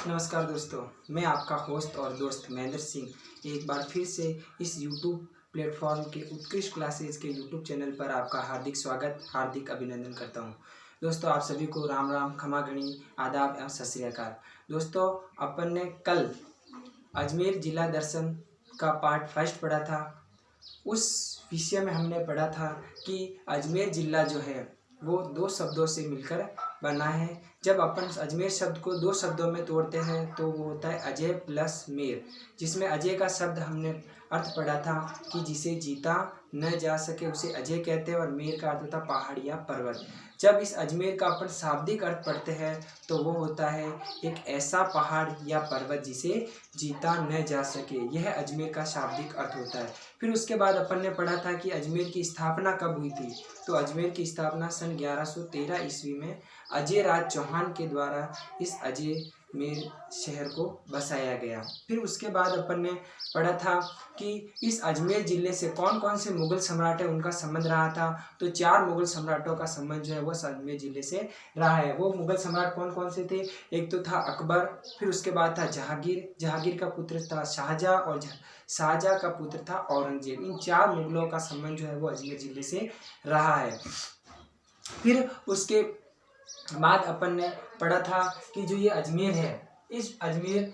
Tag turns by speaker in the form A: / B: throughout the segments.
A: नमस्कार दोस्तों, मैं आपका होस्ट और दोस्त महेंद्र सिंह एक बार फिर से इस यूट्यूब प्लेटफॉर्म के उत्कृष्ट क्लासेज के यूट्यूब चैनल पर आपका हार्दिक स्वागत, हार्दिक अभिनंदन करता हूं। दोस्तों, आप सभी को राम राम, खमा गणी, आदाब एवं सत श्री अकाल। दोस्तों, अपन ने कल अजमेर जिला दर्शन का पार्ट फर्स्ट पढ़ा था। उस विषय में हमने पढ़ा था कि अजमेर जिला जो है वो दो शब्दों से मिलकर बना है। जब अपन अजमेर शब्द को दो शब्दों में तोड़ते हैं तो वो होता है अजय प्लस मेर, जिसमें अजय का शब्द हमने अर्थ पढ़ा था कि जिसे जीता न जा सके उसे अजय कहते हैं, और मेर का अर्थ होता पहाड़ या पर्वत। जब इस अजमेर का अपन शाब्दिक अर्थ पढ़ते हैं तो वो होता है एक ऐसा पहाड़ या पर्वत जिसे जीता न जा सके। यह अजमेर का शाब्दिक अर्थ होता है। फिर उसके बाद अपन ने पढ़ा था कि अजमेर की स्थापना कब हुई थी। तो अजमेर की स्थापना सन 1113 ईस्वी में अजय राज चौहान के द्वारा इस अजमेर शहर को बसाया गया। फिर उसके बाद अपन ने पढ़ा था कि इस अजमेर जिले से कौन कौन से मुगल सम्राट है उनका संबंध रहा था। तो 4 मुगल सम्राटों का संबंध जो है वो अजमेर जिले से रहा है। वो मुगल सम्राट कौन कौन से थे? एक तो था अकबर, फिर उसके बाद था जहांगीर का पुत्र था शाहजहां, और शाहजहां का पुत्र था औरंगजेब। इन 4 मुगलों का संबंध जो है वो अजमेर जिले से रहा है। फिर उसके बाद अपन ने पढ़ा था कि जो ये अजमेर है, इस अजमेर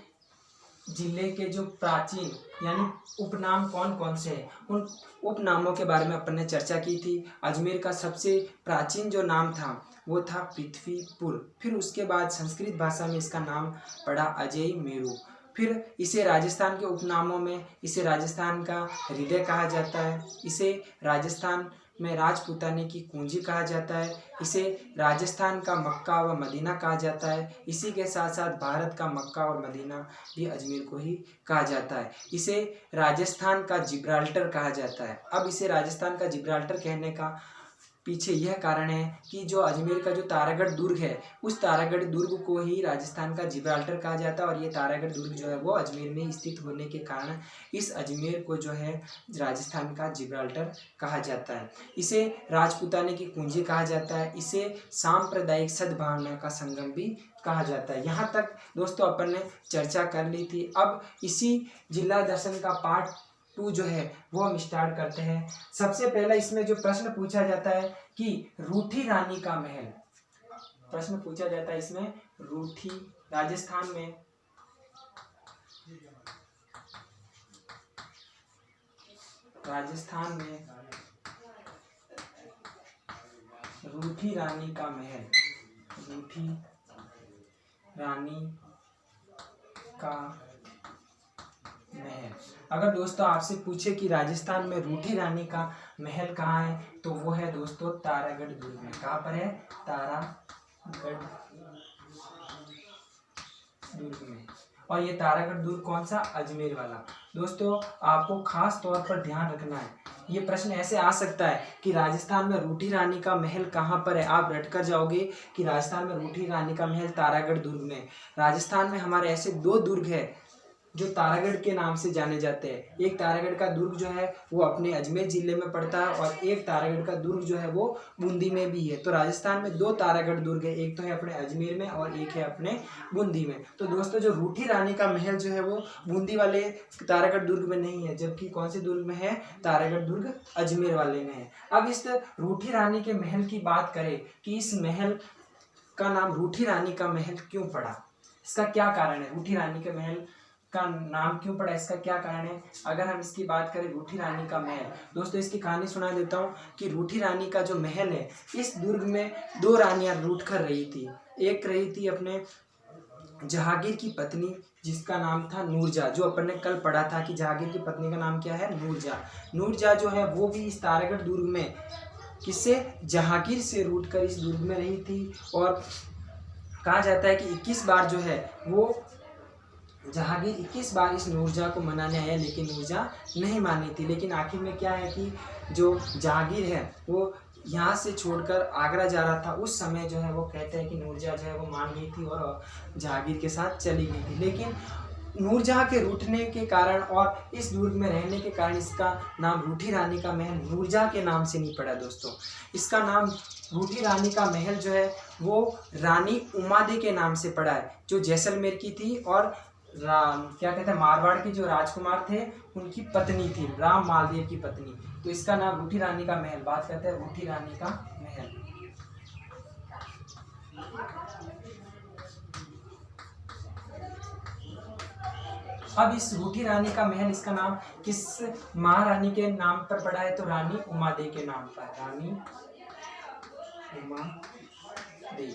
A: जिले के जो प्राचीन यानी उपनाम कौन कौन से हैं, उन उपनामों के बारे में अपन ने चर्चा की थी। अजमेर का सबसे प्राचीन जो नाम था वो था पृथ्वीपुर। फिर उसके बाद संस्कृत भाषा में इसका नाम पड़ा अजय मेरू। फिर इसे राजस्थान के उपनामों में इसे राजस्थान का हृदय कहा जाता है, इसे राजस्थान में राजपूताने की कुंजी कहा जाता है, इसे राजस्थान का मक्का व मदीना कहा जाता है। इसी के साथ साथ भारत का मक्का और मदीना भी अजमेर को ही कहा जाता है। इसे राजस्थान का जिब्राल्टर कहा जाता है। अब इसे राजस्थान का जिब्राल्टर कहने का पीछे यह कारण है कि जो अजमेर का जो तारागढ़ दुर्ग है, उस तारागढ़ दुर्ग को ही राजस्थान का जिब्राल्टर कहा जाता है, और ये तारागढ़ दुर्ग जो है वो अजमेर में स्थित होने के कारण इस अजमेर को जो है राजस्थान का जिब्राल्टर कहा जाता है। इसे राजपूताने की कुंजी कहा जाता है, इसे सांप्रदायिक सद्भावना का संगम भी कहा जाता है। यहाँ तक दोस्तों अपन ने चर्चा कर ली थी। अब इसी जिला दर्शन का पार्ट 2 जो है वो हम स्टार्ट करते हैं। सबसे पहला इसमें जो प्रश्न पूछा जाता है कि रूठी रानी का महल, प्रश्न पूछा जाता है इसमें रूठी, राजस्थान में रूठी रानी का महल, रूठी रानी का महल। अगर दोस्तों आपसे पूछे कि राजस्थान में रूठी रानी का महल कहाँ है, तो वो है दोस्तों तारागढ़ दुर्ग में। कहाँ पर है? तारागढ़ दुर्ग में। और ये तारागढ़ दुर्ग कौन सा? अजमेर वाला। दोस्तों, आपको खास तौर पर ध्यान रखना है, ये प्रश्न ऐसे आ सकता है कि राजस्थान में रूठी रानी का महल कहाँ पर है। आप रट कर जाओगे कि राजस्थान में रूठी रानी का महल तारागढ़ दुर्ग में। राजस्थान में हमारे ऐसे 2 दुर्ग है जो तारागढ़ के नाम से जाने जाते हैं। एक तारागढ़ का दुर्ग जो है वो अपने अजमेर जिले में पड़ता है, और एक तारागढ़ का दुर्ग जो है वो बूंदी में भी है। तो राजस्थान में 2 तारागढ़ दुर्ग है, एक तो है अपने अजमेर में और एक है अपने बूंदी में। तो दोस्तों, जो रूठी रानी का महल जो है वो बूंदी वाले तारागढ़ दुर्ग में नहीं है, जबकि कौन से दुर्ग में है? तारागढ़ दुर्ग अजमेर वाले में है। अब इस रूठी रानी के महल की बात करें कि इस महल का नाम रूठी रानी का महल क्यों पड़ा, इसका क्या कारण है? रूठी रानी के महल का नाम क्यों पड़ा, इसका क्या कारण है? अगर हम इसकी बात करें रूठी रानी का महल, दोस्तों इसकी कहानी सुना देता हूँ कि रूठी रानी का जो महल है, इस दुर्ग में 2 रानियां रूठ कर रही थी। एक रही थी अपने जहांगीर की पत्नी जिसका नाम था नूरजहां, जो अपन ने कल पढ़ा था कि जहांगीर की पत्नी का नाम क्या है? नूरजहां। नूरजहां जो है वो भी इस तारागढ़ दुर्ग में किससे? जहांगीर से रूठ कर इस दुर्ग में रही थी। और कहा जाता है कि 21 बार जो है वो जहांगीर 21 बार इस नूरजहां को मनाने आया, लेकिन नूरजहां नहीं मानी थी। लेकिन आखिर में क्या है कि जो जहांगीर है वो यहाँ से छोड़कर आगरा जा रहा था, उस समय जो है वो कहते हैं कि नूरजहां जो है वो मान गई थी और जहांगीर के साथ चली गई थी। लेकिन नूरजहां के रूठने के कारण और इस दुर्ग में रहने के कारण इसका नाम रूठी रानी का महल नूरजहां के नाम से नहीं पड़ा दोस्तों। इसका नाम रूठी रानी का महल जो है वो रानी उमादे के नाम से पड़ा है, जो जैसलमेर की थी और क्या कहते हैं मारवाड़ के जो राजकुमार थे उनकी पत्नी थी, राम मालदेव की पत्नी। तो इसका नाम रूठी रानी का महल, बात करते हैं रूठी रानी का महल। अब इस रूठी रानी का महल, इसका नाम किस महारानी के नाम पर पड़ा है? तो रानी उमादे के नाम पर, रानी उमादे।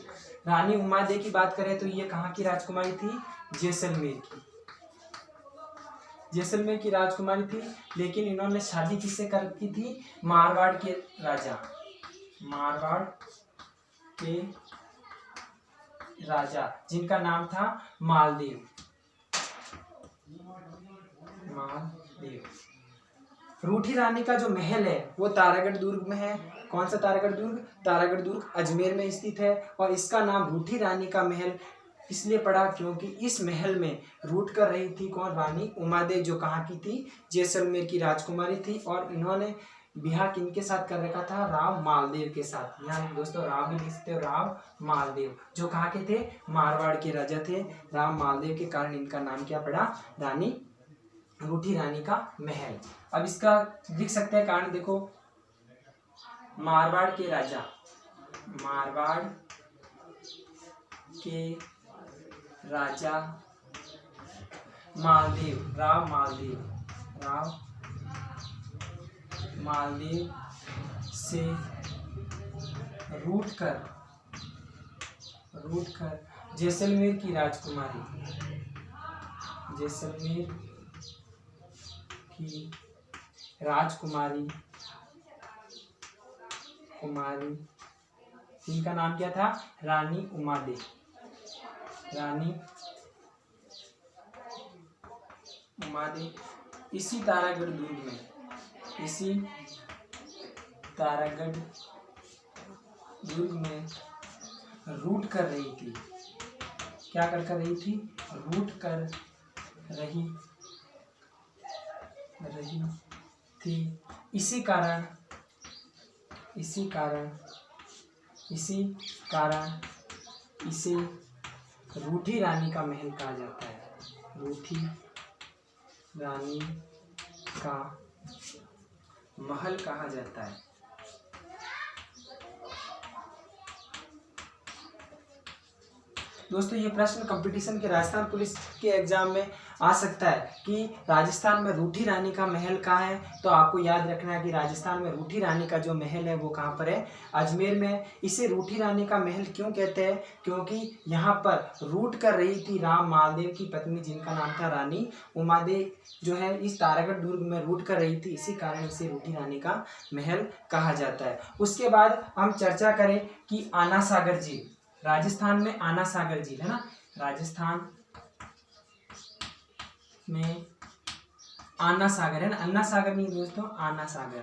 A: रानी उमादे की बात करें तो ये कहाँ की राजकुमारी थी? जैसलमेर की, जैसलमेर की राजकुमारी थी। लेकिन इन्होंने शादी किससे कर की थी? मारवाड़ के राजा, मारवाड़ के राजा जिनका नाम था मालदेव, मालदेव। रूठी रानी का जो महल है वो तारागढ़ दुर्ग में है। कौन सा तारागढ़ दुर्ग? तारागढ़ दुर्ग अजमेर में स्थित है। और इसका नाम रूठी रानी का महल इसलिए पड़ा क्योंकि इस महल में रूठ कर रही थी कौन? रानी उमादे, जो कहाँ की थी? जैसलमेर की राजकुमारी थी। और इन्होंने बिहार किनके साथ कर रखा था? राव मालदेव के साथ। यहाँ दोस्तों राव भी लिख सकते हो, राव मालदेव, जो कहाँ के थे? मारवाड़ के राजा थे। राव मालदेव के कारण इनका नाम क्या पड़ा? रानी रूठी रानी का महल। अब इसका लिख सकते हैं कारण, देखो मारवाड़ के राजा, मारवाड़ के राजा मालदेव, राव मालदेव, राव मालदेव से रूठ कर जैसलमेर की राजकुमारी, जैसलमेर की राजकुमारी इनका नाम क्या था? रानी उमादे, रानी उमादे। इसी तारागढ़ दुर्ग में, इसी तारागढ़ दुर्ग में रूठ कर रही थी। क्या कर रही थी? रूठ कर रही थी। इसी कारण इसे रूठी रानी का महल कहा जाता है, रूठी रानी का महल कहा जाता है। दोस्तों ये प्रश्न कंपटीशन के राजस्थान पुलिस के एग्जाम में आ सकता है कि राजस्थान में रूठी रानी का महल कहाँ है। तो आपको याद रखना है कि राजस्थान में रूठी रानी का जो महल है वो कहाँ पर है? अजमेर में। इसे रूठी रानी का महल क्यों कहते हैं? क्योंकि यहाँ पर रूठ कर रही थी राम मालदेव की पत्नी, जिनका नाम था रानी उमादे, जो है इस तारागढ़ दुर्ग में रूठ कर रही थी। इसी कारण इसे रूठी रानी का महल कहा जाता है। उसके बाद हम चर्चा करें कि आना सागर झील, राजस्थान में आना सागर झील है ना, राजस्थान में आना सागर है ना, अन्ना सागर नहीं दोस्तों, आना सागर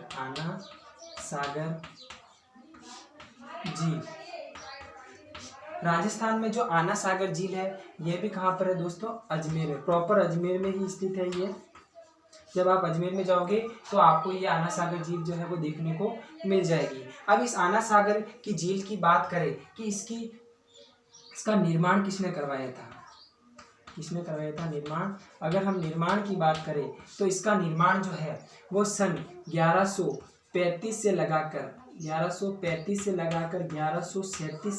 A: झील। राजस्थान में जो आना सागर झील है यह भी कहाँ पर है दोस्तों? अजमेर में, प्रॉपर अजमेर में ही स्थित है ये। जब आप अजमेर में जाओगे तो आपको ये आना सागर झील जो है वो देखने को मिल जाएगी। अब इस आना सागर की झील की बात करें कि इसका निर्माण किसने करवाया था? किसने करवाया था निर्माण? अगर हम निर्माण की बात करें तो इसका निर्माण जो है वो सन 1135 से लगाकर 1137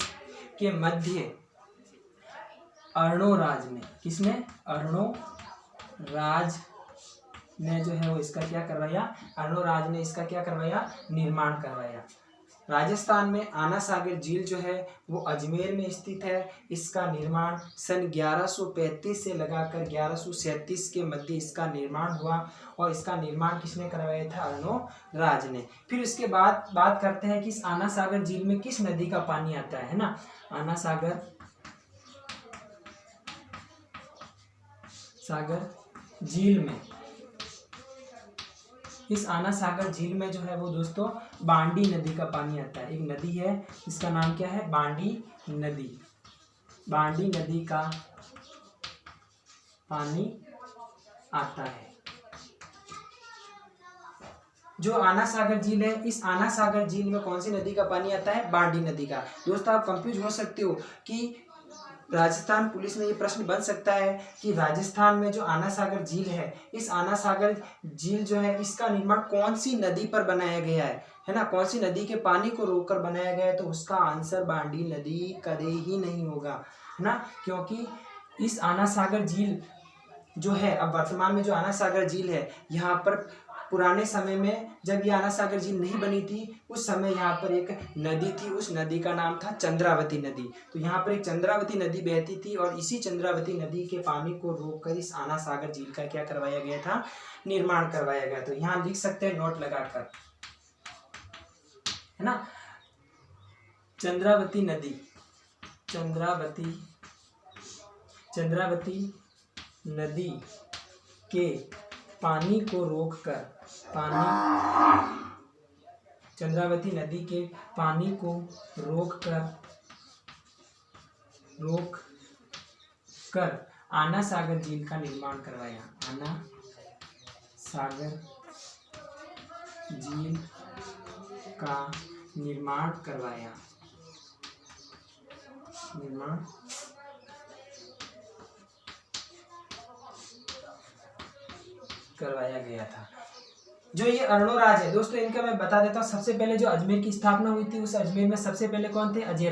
A: के मध्य अर्णोराज ने, किसने? अर्णोराज ने जो है वो इसका क्या करवाया? अर्णोराज ने इसका क्या करवाया? निर्माण करवाया। राजस्थान में आना सागर झील जो है वो अजमेर में स्थित है। इसका निर्माण सन 1135 से लगाकर 1137 के मध्य इसका निर्माण हुआ। और इसका निर्माण किसने करवाया था? अर्णोराज ने। फिर इसके बाद बात करते हैं कि इस आना सागर झील में किस नदी का पानी आता है ना। आना सागर झील में, इस आना सागर झील में जो है वो दोस्तों बांडी नदी का पानी आता है। एक नदी है, इसका नाम क्या है? बांडी नदी। बांडी नदी का पानी आता है। जो आना सागर झील है, इस आना सागर झील में कौन सी नदी का पानी आता है? बांडी नदी का। दोस्तों आप कंफ्यूज हो सकते हो कि राजस्थान पुलिस में ये प्रश्न बन सकता है कि राजस्थान में जो आना सागर झील है, इस आना सागर झील जो है इसका निर्माण कौन सी नदी पर बनाया गया है ना, कौन सी नदी के पानी को रोककर बनाया गया है? तो उसका आंसर बांडी नदी कदे ही नहीं होगा, है ना, क्योंकि इस आना सागर झील जो है, अब वर्तमान में जो आना सागर झील है, यहाँ पर पुराने समय में जब ये आना सागर झील नहीं बनी थी, उस समय यहाँ पर एक नदी थी, उस नदी का नाम था चंद्रावती नदी। तो यहाँ पर एक चंद्रावती नदी बहती थी और इसी चंद्रावती नदी के पानी को रोककर इस आना सागर झील का क्या करवाया गया था? निर्माण करवाया गया। तो यहाँ लिख सकते हैं नोट लगाकर, है ना, चंद्रावती नदी, चंद्रावती नदी के पानी को रोककर, चंद्रावती नदी के पानी को रोक कर आना सागर झील का निर्माण करवाया। आना सागर झील का निर्माण करवाया, गया था। जो ये अर्णोराज है दोस्तों, इनका मैं बता देता हूँ। सबसे पहले जो अजमेर की स्थापना हुई थी, उस अजमेर में सबसे पहले कौन थे? अजय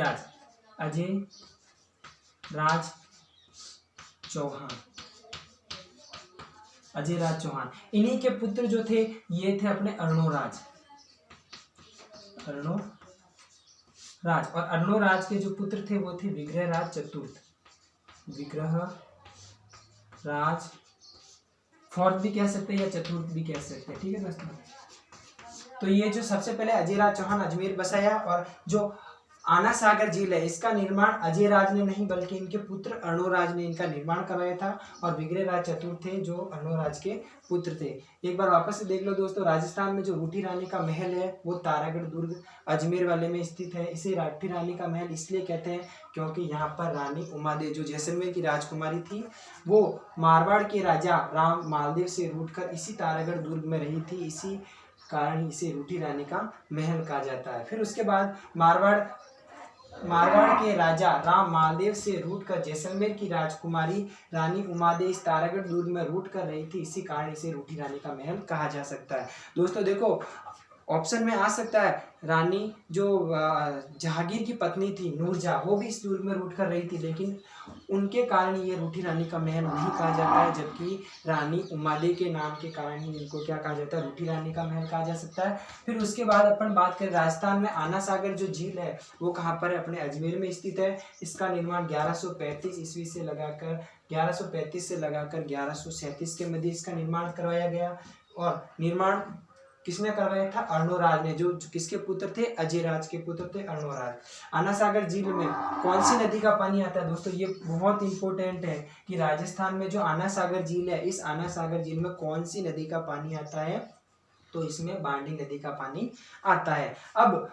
A: राज चौहान। इन्हीं के पुत्र जो थे ये थे अपने अर्णोराज। और अर्णोराज के जो पुत्र थे वो थे विग्रहराज फोर्थ भी कह सकते हैं या चतुर्थ भी कह सकते हैं, ठीक है दोस्तों। तो ये जो सबसे पहले अजयराज चौहान अजमेर बसाया, और जो आना सागर झील है इसका निर्माण अजयराज ने नहीं बल्कि इनके पुत्र अर्णोराज ने इनका निर्माण कराया था, और विग्रहराज चतुर्थ थे जो अर्णोराज के पुत्र थे। एक बार वापस से देख लो दोस्तों, राजस्थान में जो रूठी रानी का महल है वो तारागढ़ दुर्ग अजमेर वाले में स्थित है। इसे रूठी रानी का महल इसलिए कहते हैं क्योंकि यहाँ पर रानी उमादेव जो जैसलमेर की राजकुमारी थी, वो मारवाड़ के राजा राम मालदेव से रूठकर इसी तारागढ़ दुर्ग में रही थी, इसी कारण इसे रूठी रानी का महल कहा जाता है। फिर उसके बाद मारवाड़ के राजा राम मालदेव से रूठकर जैसलमेर की राजकुमारी रानी उमादेव इस तारागढ़ दुर्ग में रूठ कर रही थी, इसी कारण इसे रूठी रानी का महल कहा जा सकता है। दोस्तों देखो, ऑप्शन में आ सकता है रानी जो जहांगीर की पत्नी थी नूरजहां, वो भी इस दुर्ग में रूठ कर रही थी, लेकिन उनके कारण ये रूठी रानी का महल नहीं कहा जाता है, जबकि रानी उमादेव के नाम के कारण ही इनको क्या कहा जाता है? रूठी रानी का महल कहा जा सकता है। फिर उसके बाद अपन बात करें राजस्थान में आना सागर जो झील है वो कहाँ पर है? अपने अजमेर में स्थित है। इसका निर्माण 1135 ईस्वी से लगाकर 1137 के मध्य इसका निर्माण करवाया गया, और निर्माण किसने करवाया था? अर्णोराज ने, जो किसके पुत्र थे? अजयराज के पुत्र थे अर्णोराज। आना सागर झील में कौन सी नदी का पानी आता है? दोस्तों ये बहुत इंपॉर्टेंट है कि राजस्थान में जो आना सागर झील है, इस आना सागर झील में कौन सी नदी का पानी आता है? तो इसमें बांडी नदी का पानी आता है। अब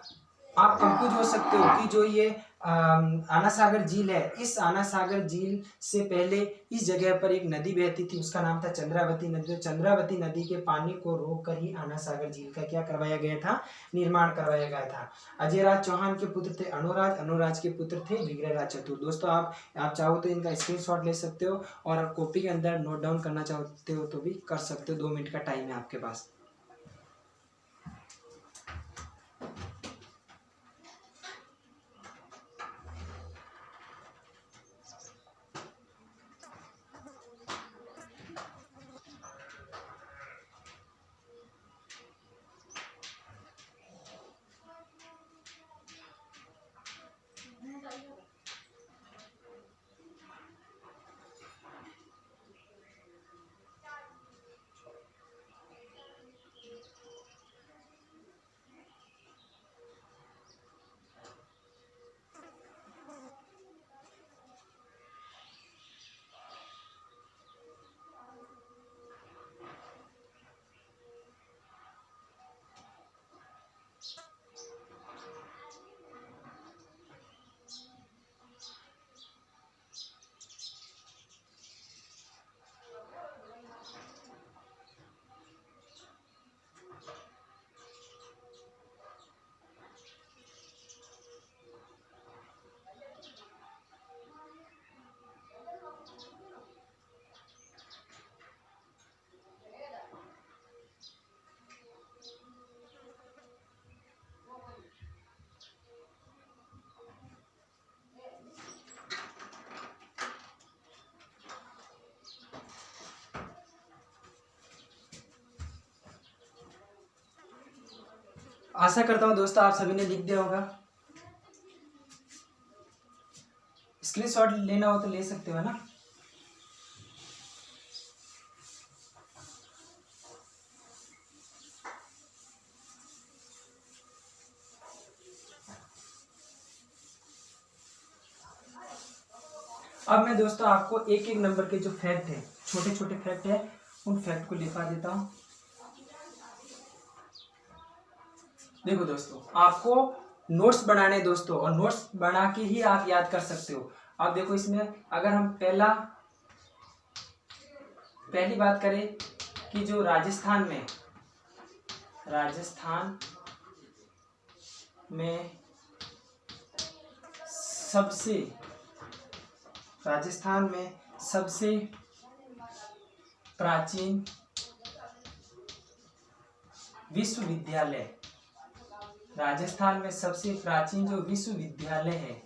A: आप कंफ्यूज हो सकते हो कि जो ये आना सागर झील है, इस आना सागर झील से पहले इस जगह पर एक नदी बहती थी, उसका नाम था चंद्रावती नदी। चंद्रावती नदी के पानी को रोककर ही आना सागर झील का क्या करवाया गया था? निर्माण करवाया गया था। अजयराज चौहान के पुत्र थे अर्णोराज के पुत्र थे विग्रहराज चतुर्थ। दोस्तों आप चाहो तो इनका स्क्रीनशॉट ले सकते हो, और कॉपी के अंदर नोट डाउन करना चाहते हो तो भी कर सकते हो। 2 मिनट का टाइम है आपके पास। आशा करता हूँ दोस्तों आप सभी ने लिख दिया होगा। स्क्रीनशॉट लेना हो तो ले सकते हो ना। अब मैं दोस्तों आपको एक एक नंबर के जो फैक्ट है, छोटे छोटे फैक्ट है, उन फैक्ट को लिखा देता हूँ। देखो दोस्तों, आपको नोट्स बनाने दोस्तों, और नोट्स बना के ही आप याद कर सकते हो। अब देखो इसमें अगर हम पहली बात करें कि जो राजस्थान में सबसे प्राचीन विश्वविद्यालय, राजस्थान में सबसे प्राचीन जो विश्वविद्यालय है,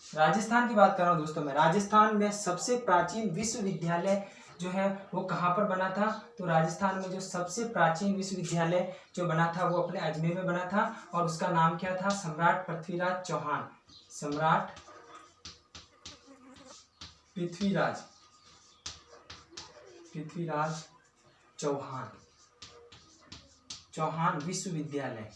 A: राजस्थान की बात कर रहा हूँ दोस्तों मैं, राजस्थान में सबसे प्राचीन विश्वविद्यालय जो है वो कहाँ पर बना था? तो राजस्थान में जो सबसे प्राचीन विश्वविद्यालय जो बना था वो अपने अजमेर में बना था, और उसका नाम क्या था? सम्राट पृथ्वीराज चौहान। सम्राट पृथ्वीराज चौहान विश्वविद्यालय,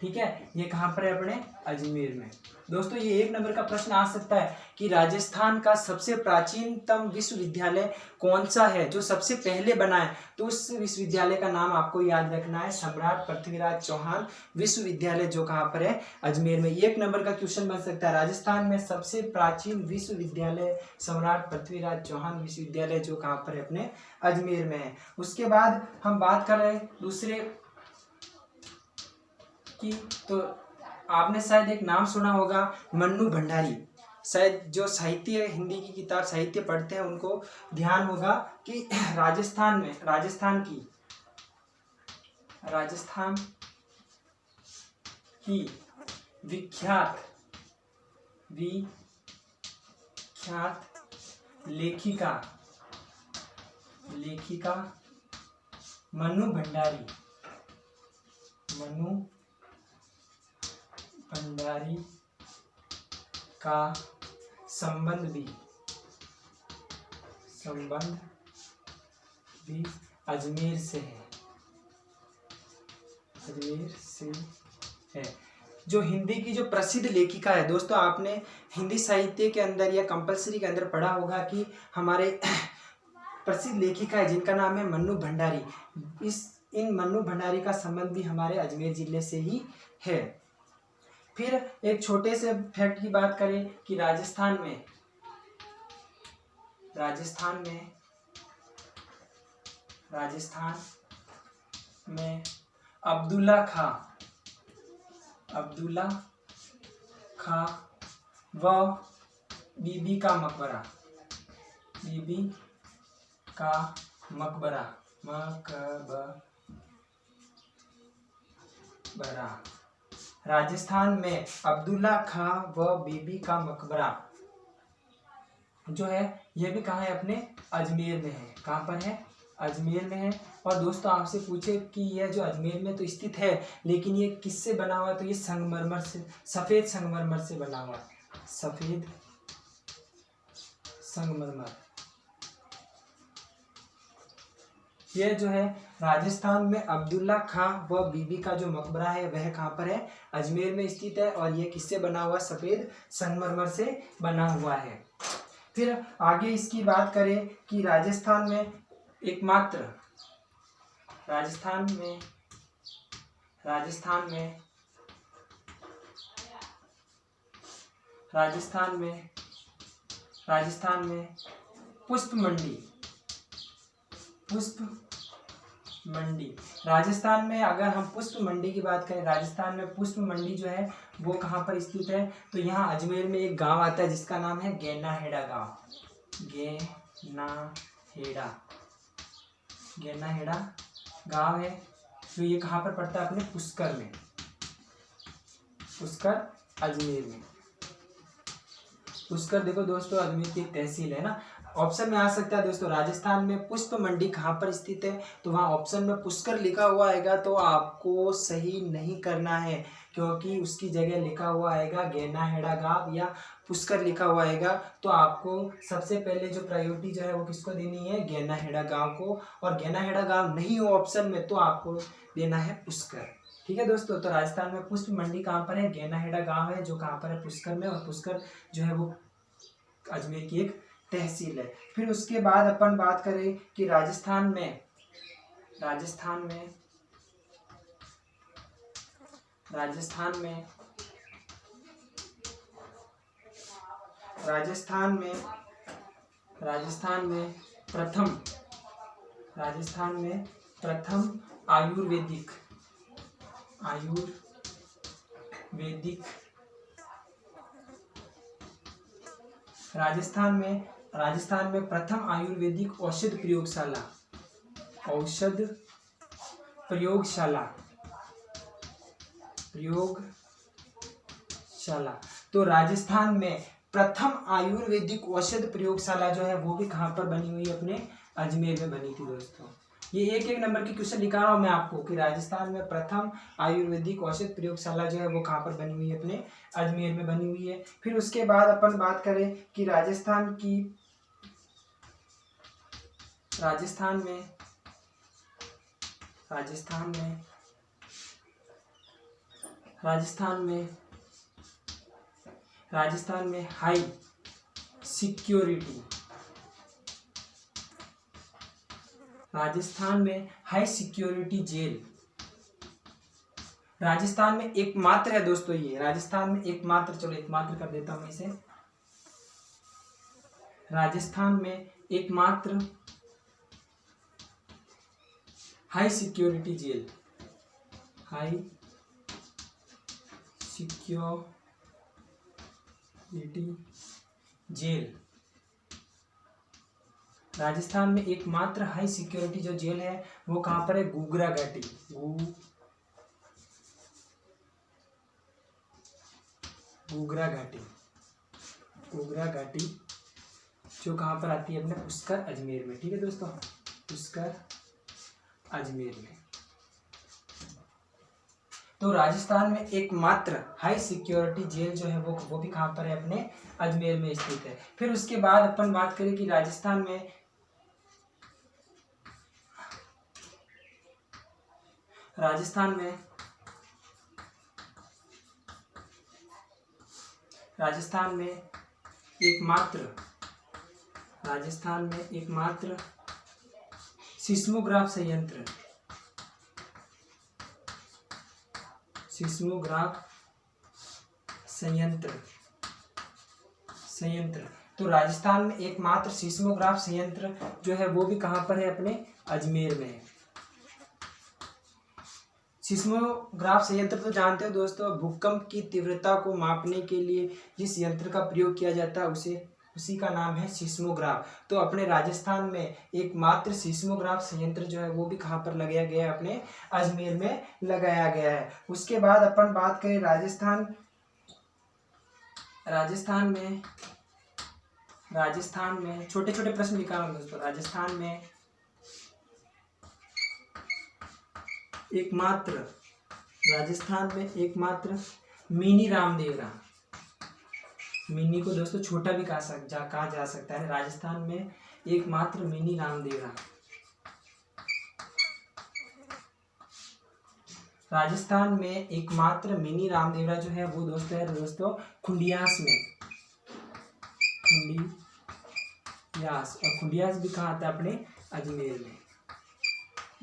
A: ठीक है। ये कहाँ पर है? अपने अजमेर में। दोस्तों ये एक नंबर का प्रश्न आ सकता है कि राजस्थान का सबसे प्राचीनतम विश्वविद्यालय कौन सा है जो सबसे पहले बना है? तो उस विश्वविद्यालय का नाम आपको याद रखना है, सम्राट पृथ्वीराज चौहान विश्वविद्यालय, जो कहाँ पर है? अजमेर में। एक नंबर का क्वेश्चन बन सकता है, राजस्थान में सबसे प्राचीन विश्वविद्यालय सम्राट पृथ्वीराज चौहान विश्वविद्यालय, जो कहाँ पर है? अपने अजमेर में है। उसके बाद हम बात कर रहे हैं दूसरे की, तो आपने शायद एक नाम सुना होगा, मन्नू भंडारी। शायद जो साहित्य, हिंदी की किताब साहित्य पढ़ते हैं उनको ध्यान होगा कि राजस्थान की विख्यात लेखिका मन्नू भंडारी का संबंध भी अजमेर से है। जो हिंदी की जो प्रसिद्ध लेखिका है दोस्तों, आपने हिंदी साहित्य के अंदर या कंपलसरी के अंदर पढ़ा होगा कि हमारे प्रसिद्ध लेखिका है जिनका नाम है मन्नू भंडारी। इन मन्नू भंडारी का संबंध भी हमारे अजमेर जिले से ही है। फिर एक छोटे से फैक्ट की बात करें कि राजस्थान में अब्दुल्ला खां व बीबी का मकबरा राजस्थान में अब्दुल्ला खां व बीबी का मकबरा जो है यह भी कहाँ है? अपने अजमेर में है। कहाँ पर है? अजमेर में है। और दोस्तों आपसे पूछे कि यह जो अजमेर में तो स्थित है, लेकिन ये किससे बना हुआ है? तो ये संगमरमर से, सफ़ेद संगमरमर से बना हुआ है। सफ़ेद संगमरमर, यह जो है राजस्थान में अब्दुल्ला खां व बीबी का जो मकबरा है वह कहाँ पर है? अजमेर में स्थित है। और यह किससे बना हुआ? सफ़ेद संगमरमर से बना हुआ है। फिर आगे इसकी बात करें कि राजस्थान में पुष्प मंडी, राजस्थान में अगर हम पुष्प मंडी की बात करें, राजस्थान में पुष्प मंडी जो है वो कहाँ पर स्थित है? तो यहाँ अजमेर में एक गांव आता है जिसका नाम है गैनाहेड़ा गांव है। तो ये कहाँ पर पड़ता है? अपने पुष्कर अजमेर में। पुष्कर देखो दोस्तों अजमेर की एक तहसील है ना। ऑप्शन में आ सकता है दोस्तों राजस्थान में पुष्प मंडी कहाँ पर स्थित है, तो वहाँ ऑप्शन में पुष्कर लिखा हुआ आएगा तो आपको सही नहीं करना है, क्योंकि उसकी जगह लिखा हुआ आएगा गेनाहेड़ा गांव या पुष्कर लिखा हुआ आएगा। तो आपको सबसे पहले जो प्रायोरिटी जो है वो किसको देनी है, गेनाहेड़ा गांव को, और गेनाहेड़ा गांव नहीं हो ऑप्शन में तो आपको देना है पुष्कर। ठीक है दोस्तों, तो राजस्थान में पुष्प मंडी कहाँ पर है, गेनाहेड़ा गांव है जो कहाँ पर है, पुष्कर में, और पुष्कर जो है वो अजमेर की एक तहसील है। फिर उसके बाद अपन बात करें कि राजस्थान में राजस्थान में राजस्थान में राजस्थान में राजस्थान में प्रथम राजस्थान में प्रथम आयुर्वेदिक राजस्थान में प्रथम आयुर्वेदिक औषध प्रयोगशाला। तो राजस्थान में प्रथम आयुर्वेदिक औषध प्रयोगशाला जो है वो भी कहाँ पर बनी हुई है, अपने अजमेर में बनी थी दोस्तों। ये एक एक नंबर की क्वेश्चन दिखा रहा हूँ मैं आपको कि राजस्थान में प्रथम आयुर्वेदिक औषध प्रयोगशाला जो है वो कहाँ पर बनी हुई है, अपने अजमेर में बनी हुई है। फिर उसके बाद अपन बात करें कि राजस्थान में हाई सिक्योरिटी जेल राजस्थान में एकमात्र है दोस्तों। ये राजस्थान में एकमात्र, चलो एकमात्र कर देता हूं इसे, राजस्थान में एकमात्र हाई सिक्योरिटी जेल राजस्थान में एकमात्र हाई सिक्योरिटी जो जेल है वो कहाँ पर है, घूघरा घाटी जो कहाँ पर आती है, अपने पुष्कर अजमेर में। ठीक है दोस्तों, पुष्कर अजमेर में। तो राजस्थान में एकमात्र हाई सिक्योरिटी जेल जो है वो भी कहाँ पर है, अपने अजमेर में स्थित है। फिर उसके बाद अपन बात करें कि राजस्थान में एकमात्र सिस्मोग्राफ संयंत्र। तो राजस्थान में एकमात्र सिस्मोग्राफ संयंत्र जो है वो भी कहाँ पर है, अपने अजमेर में है। सिस्मोग्राफ संयंत्र तो जानते हो दोस्तों, भूकंप की तीव्रता को मापने के लिए जिस यंत्र का प्रयोग किया जाता है उसी का नाम है सिस्मोग्राफ। तो अपने राजस्थान में एकमात्र सिस्मोग्राफ संयंत्र जो है वो भी कहाँ पर लगाया गया है, अपने अजमेर में लगाया गया है। उसके बाद अपन बात करें राजस्थान में छोटे छोटे प्रश्न निकालो दोस्तों। राजस्थान में एकमात्र मिनी रामदेवरा, मिनी को दोस्तों छोटा भी कहा जा सकता है। राजस्थान में एकमात्र मिनी रामदेवरा, राजस्थान में एकमात्र मिनी रामदेवरा जो है वो दोस्तों खुंडियास में, और खुंडियास भी कहाँ आता है, अपने अजमेर में।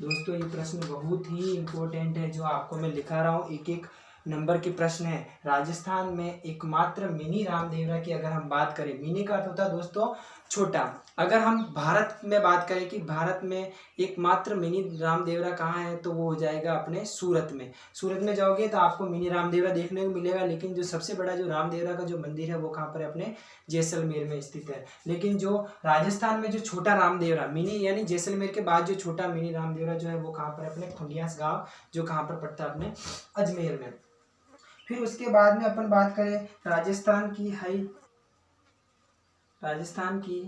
A: दोस्तों ये प्रश्न बहुत ही इम्पोर्टेंट है जो आपको मैं लिखा रहा हूँ, एक एक नंबर के प्रश्न है। राजस्थान में एकमात्र मिनी रामदेवरा की अगर हम बात करें, मिनी का अर्थ होता है दोस्तों छोटा। अगर हम भारत में बात करें कि भारत में एकमात्र मिनी रामदेवरा कहाँ है, तो वो हो जाएगा अपने सूरत में। सूरत में जाओगे तो आपको मिनी रामदेवरा देखने को मिलेगा, लेकिन जो सबसे बड़ा जो रामदेवरा का जो मंदिर है वो कहाँ पर है, अपने जैसलमेर में स्थित है। लेकिन जो राजस्थान में जो छोटा रामदेवरा, मिनी यानी जैसलमेर के बाद जो छोटा मिनी रामदेवरा जो है वो कहाँ पर है, अपने खुंडियास गाँव जो कहाँ पर पड़ता है, अपने अजमेर में। फिर उसके बाद में अपन बात करें राजस्थान की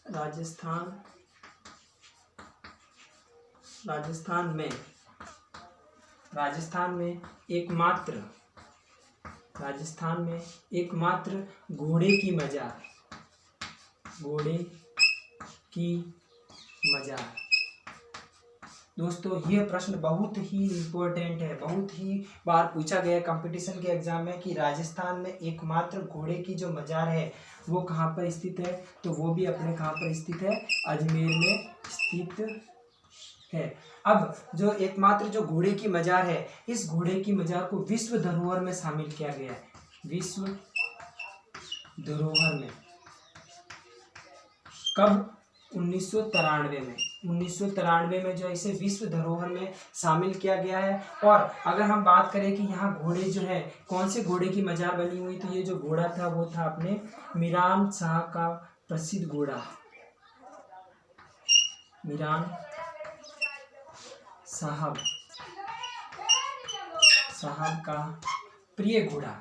A: राजस्थान में एकमात्र घोड़े की मजार। दोस्तों ये प्रश्न बहुत ही इम्पोर्टेंट है, बहुत ही बार पूछा गया कंपटीशन के एग्जाम में कि राजस्थान में एकमात्र घोड़े की जो मजार है वो कहाँ पर स्थित है, तो वो भी अपने कहाँ पर स्थित है, अजमेर में स्थित है। अब जो एकमात्र जो घोड़े की मजार है, इस घोड़े की मजार को विश्व धरोहर में शामिल किया गया है। विश्व धरोहर में कब? 1993 में जो इसे विश्व धरोहर में शामिल किया गया है। और अगर हम बात करें कि यहाँ घोड़े जो है कौन से घोड़े की मजार बनी हुई, तो ये जो घोड़ा था वो था अपने मीरान शाह का प्रसिद्ध घोड़ा, मीरान साहब का प्रिय घोड़ा।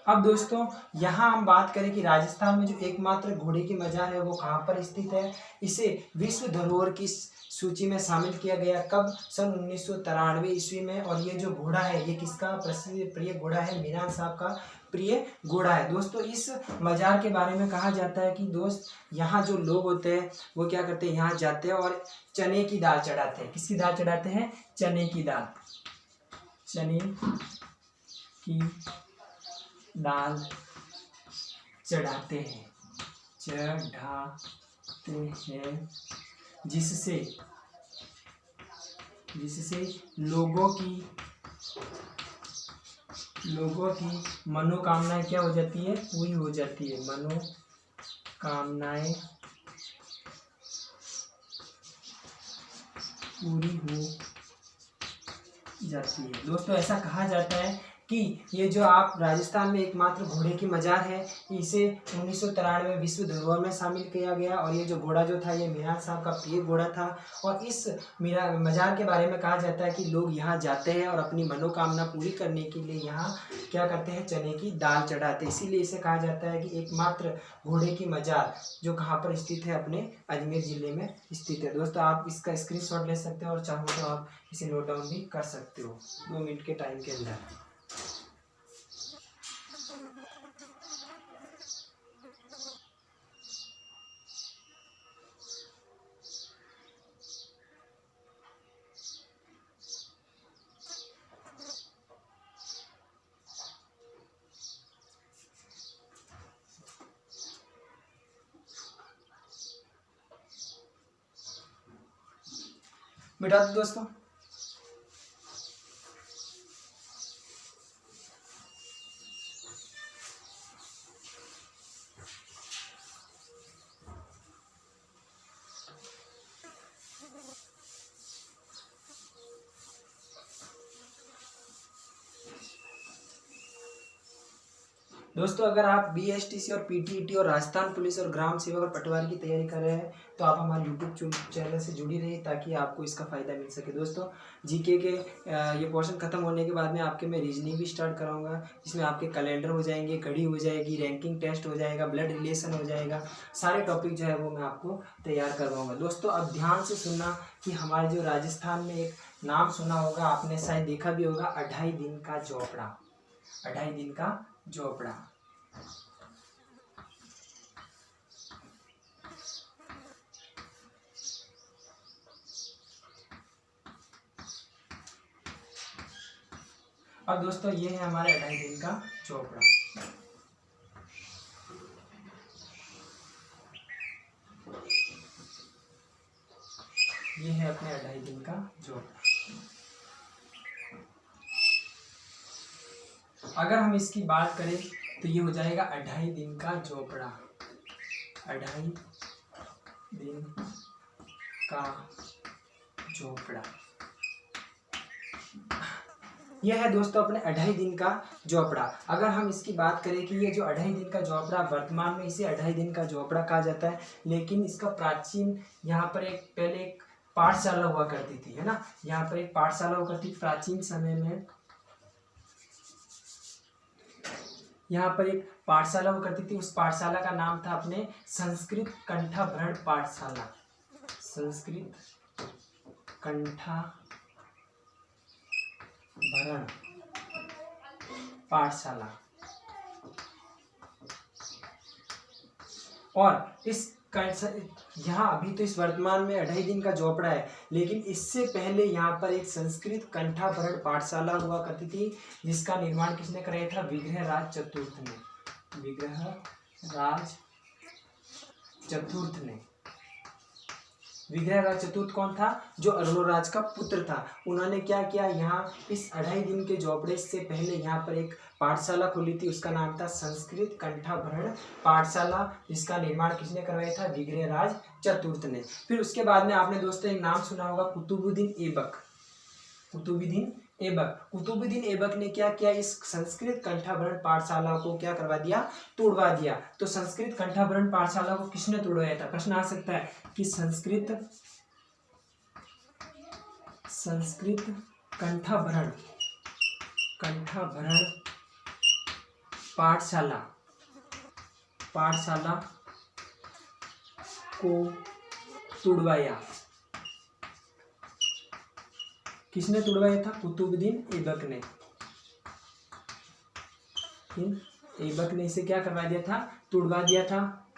A: अब दोस्तों यहाँ हम बात करें कि राजस्थान में जो एकमात्र घोड़े की मजार है वो कहाँ पर स्थित है, इसे विश्व धरोहर की सूची में शामिल किया गया कब? सन 1993 ईस्वी में। और ये जो घोड़ा है ये किसका प्रसिद्ध प्रिय घोड़ा है? मीरान साहब का प्रिय घोड़ा है। दोस्तों इस मजार के बारे में कहा जाता है कि दोस्त यहाँ जो लोग होते हैं वो क्या करते हैं, यहाँ जाते हैं और चने की दाल चढ़ाते हैं। किसकी दाल चढ़ाते हैं? चने की दाल, चने की दाल चढ़ाते हैं, जिससे लोगों की मनोकामनाएं क्या हो जाती है? पूरी हो जाती है। मनोकामनाएं पूरी हो जाती है। दोस्तों ऐसा कहा जाता है कि ये जो आप राजस्थान में एकमात्र घोड़े की मजार है, इसे 1993 में विश्व धरोहर में शामिल किया गया। और ये जो घोड़ा जो था ये मीरान साहब का प्रिय घोड़ा था। और इस मजार के बारे में कहा जाता है कि लोग यहाँ जाते हैं और अपनी मनोकामना पूरी करने के लिए यहाँ क्या करते हैं? चने की दाल चढ़ाते हैं। इसीलिए इसे कहा जाता है कि एकमात्र घोड़े की मजार जो कहाँ पर स्थित है? अपने अजमेर जिले में स्थित है। दोस्तों आप इसका स्क्रीनशॉट ले सकते हो और चाहो तो आप इसे नोट डाउन भी कर सकते हो 2 मिनट के टाइम के अंदर। मिटा दो दोस्तों। दोस्तों अगर आप BSTC और PTET और राजस्थान पुलिस और ग्राम सेवक और पटवारी की तैयारी कर रहे हैं तो आप हमारे YouTube चैनल से जुड़ी रहिए ताकि आपको इसका फ़ायदा मिल सके। दोस्तों जीके के ये पोर्शन खत्म होने के बाद में आपके मैं रीजनिंग भी स्टार्ट कराऊंगा, जिसमें आपके कैलेंडर हो जाएंगे, घड़ी हो जाएगी, रैंकिंग टेस्ट हो जाएगा, ब्लड रिलेशन हो जाएगा, सारे टॉपिक जो है वो मैं आपको तैयार करवाऊँगा। दोस्तों अब ध्यान से सुनना कि हमारे जो राजस्थान में एक नाम सुना होगा, आपने शायद देखा भी होगा, 2.5 दिन का झोपड़ा। 2.5 दिन का झोपड़ा। अब दोस्तों ये है हमारे 2.5 दिन का झोपड़ा। ये है अपने 2.5 दिन का झोपड़ा। अगर हम इसकी बात करें तो ये हो जाएगा 2.5 दिन का झोपड़ा। 2.5 दिन का झोपड़ा। यह है दोस्तों अपने 2.5 दिन का झोपड़ा। अगर हम इसकी बात करें कि ये जो 2.5 दिन का झोपड़ा, वर्तमान में इसे 2.5 दिन का झोपड़ा कहा जाता है, लेकिन इसका प्राचीन यहाँ पर पहले एक पाठशाला हुआ करती थी, है ना। यहाँ पर एक पाठशाला हुआ करती प्राचीन समय में। यहाँ पर एक पाठशाला हुआ करती थी, उस पाठशाला का नाम था अपने संस्कृत कंठाभरण पाठशाला, संस्कृत कंठाभरण पाठशाला। और इस यहाँ अभी तो इस वर्तमान में 2.5 दिन का झोपड़ा है, लेकिन इससे पहले यहाँ पर एक संस्कृत कंठाभरण पाठशाला हुआ करती थी, जिसका निर्माण किसने कराया था? विग्रहराज चतुर्थ ने, विग्रहराज चतुर्थ ने। विग्रहराज चतुर्थ कौन था? जो अरुणराज का पुत्र था। उन्होंने क्या किया, यहाँ इस 2.5 दिन के झोपड़े से पहले यहाँ पर एक पाठशाला खोली थी, उसका नाम था संस्कृत कंठाभरण पाठशाला, जिसका निर्माण किसने करवाया था? विग्रहराज चतुर्थ ने। फिर उसके बाद में आपने दोस्तों एक नाम सुना होगा, कुतुबुद्दीन ऐबक। कुतुबुद्दीन ऐबक, कुतुबुद्दीन ऐबक ने क्या किया? इस संस्कृत कंठाभरण पाठशाला को क्या करवा दिया? तोड़वा दिया। तो संस्कृत कंठाभरण पाठशाला को किसने तोड़वाया था? प्रश्न आ सकता है कि संस्कृत कंठाभरण पाठशाला को तोड़वाया, किसने तोड़वाया था? कुतुबुद्दीन ऐबक ने। ऐबक ने इसे क्या करवा दिया था? तोड़वा दिया था।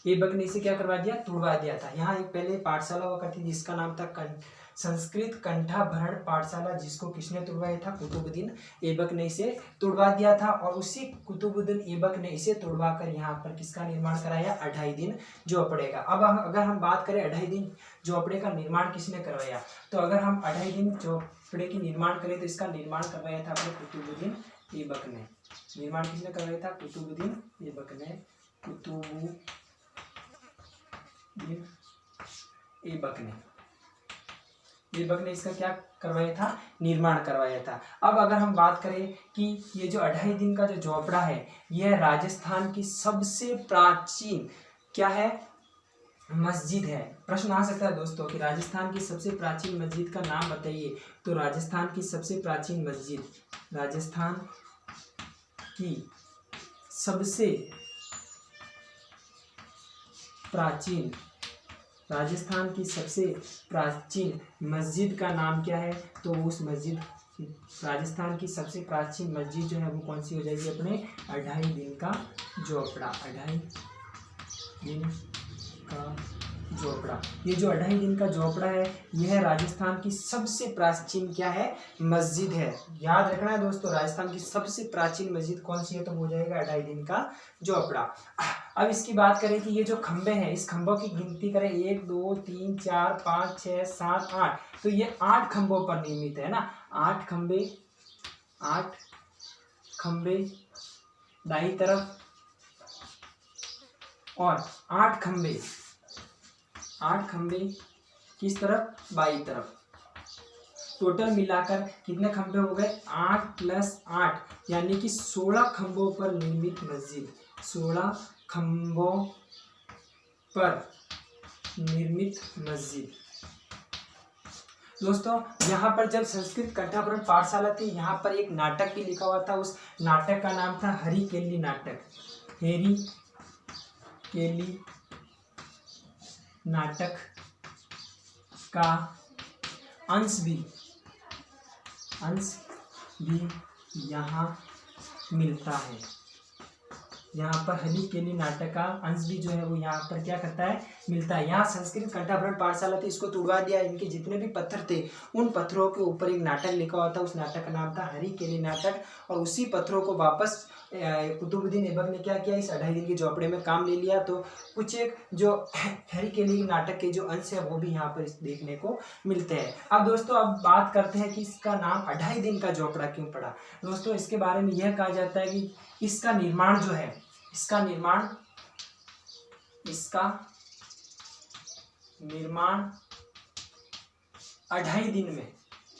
A: ऐबक ने इसे क्या करवा दिया? तोड़वा दिया था। यहाँ एक पहले पाठशाला हुआ करती जिसका नाम था संस्कृत कंठाभरण पाठशाला, जिसको किसने तोड़वाया था? कुतुबुद्दीन ऐबक ने इसे तोड़वा दिया था। और उसी कुतुबुद्दीन ऐबक ने इसे तोड़वा कर यहाँ पर किसका निर्माण कराया? 2.5 दिन झोपड़े का। अब अगर हम बात करें 2.5 दिन झोपड़े का निर्माण किसने करवाया, तो अगर हम 2.5 दिन झोपड़े की निर्माण करें तो इसका निर्माण करवाया था अपने कुतुबुद्दीन ऐबक ने। निर्माण किसने करवाया था? कुतुबुद्दीन ऐबक ने। कुतुबुद्दीन ऐबक ने इसका क्या करवाया था? निर्माण करवाया था। अब अगर हम बात करें कि ये जो 2.5 दिन का जो झोपड़ा है, यह राजस्थान की सबसे प्राचीन क्या है? मस्जिद है। प्रश्न आ सकता है दोस्तों कि राजस्थान की सबसे प्राचीन मस्जिद का नाम बताइए। तो राजस्थान की सबसे प्राचीन मस्जिद, राजस्थान की सबसे प्राचीन मस्जिद का नाम क्या है? तो उस मस्जिद, राजस्थान की सबसे प्राचीन मस्जिद जो है वो कौन सी हो जाएगी? अपने 2.5 दिन का झोपड़ा, 2.5 दिन का झोपड़ा। ये जो 2.5 दिन का झोपड़ा है, यह राजस्थान की सबसे प्राचीन क्या है? मस्जिद है। याद रखना है दोस्तों, राजस्थान की सबसे प्राचीन मस्जिद कौन सी है? तो हो जाएगा 2.5 दिन का झोपड़ा। अब इसकी बात करें कि ये जो खंबे हैं, इस खंभों की गिनती करें 1 2 3 4 5 6 7 8, तो ये 8 खंभों पर निर्मित है ना। 8 खंबे दाईं तरफ और 8 खंबे किस तरफ? बाईं तरफ। टोटल मिलाकर कितने खंबे हो गए? 8 + 8 यानी कि 16 खंबों पर निर्मित मस्जिद, 16 खंबों पर निर्मित मस्जिद। दोस्तों यहाँ पर जब संस्कृत कंठाभरण पाठशाला थी, यहाँ पर एक नाटक भी लिखा हुआ था। उस नाटक का नाम था हरिकेली नाटक। हरिकेली नाटक का अंश भी यहाँ मिलता है। यहाँ पर हरिकेली नाटक का अंश भी जो है वो यहाँ पर क्या करता है? मिलता है। यहाँ संस्कृत कंठाभरण पाठशाला थी, इसको तोड़वा दिया। इनके जितने भी पत्थर थे, उन पत्थरों के ऊपर एक नाटक लिखा हुआ था, उस नाटक का नाम था हरिकेली नाटक। और उसी पत्थरों को वापस कुतुबुद्दीन ऐबक ने क्या किया? इस 2.5 दिन के झोपड़े में काम ले लिया। तो कुछ एक जो हरिकेली नाटक के जो अंश है वो भी यहाँ पर देखने को मिलते हैं। अब दोस्तों अब बात करते हैं कि इसका नाम 2.5 दिन का झोपड़ा क्यों पड़ा। दोस्तों इसके बारे में यह कहा जाता है कि इसका निर्माण जो है, इसका निर्माण 2.5 दिन में,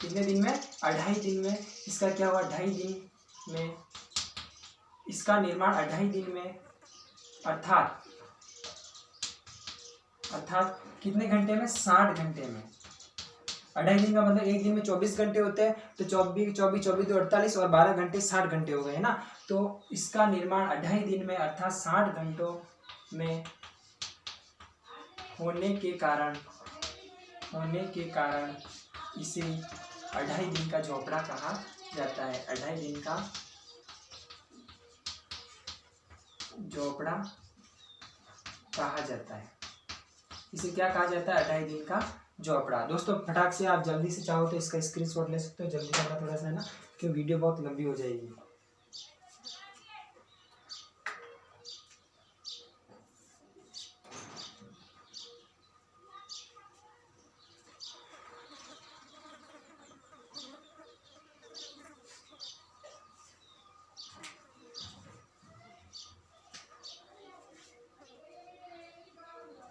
A: कितने दिन में? 2.5 दिन में इसका क्या हुआ? 2.5 दिन में इसका निर्माण 2.5 दिन में, अर्थात कितने घंटे में? 60 घंटे में। 2.5 दिन का मतलब एक दिन में 24 घंटे होते हैं, तो 24 24 24 तो 48 और 12 घंटे 60 घंटे हो गए, है ना। तो इसका निर्माण 2.5 दिन में अर्थात 60 घंटों में होने के कारण इसे 2.5 दिन का झोपड़ा कहा जाता है। 2.5 दिन का झोपड़ा कहा जाता है। इसे क्या कहा जाता है? 2.5 दिन का झोपड़ा। दोस्तों फटाक से आप जल्दी से चाहो तो इसका स्क्रीनशॉट ले सकते हो, जल्दी करना थोड़ा सा, है ना, क्योंकि वीडियो बहुत लंबी हो जाएगी।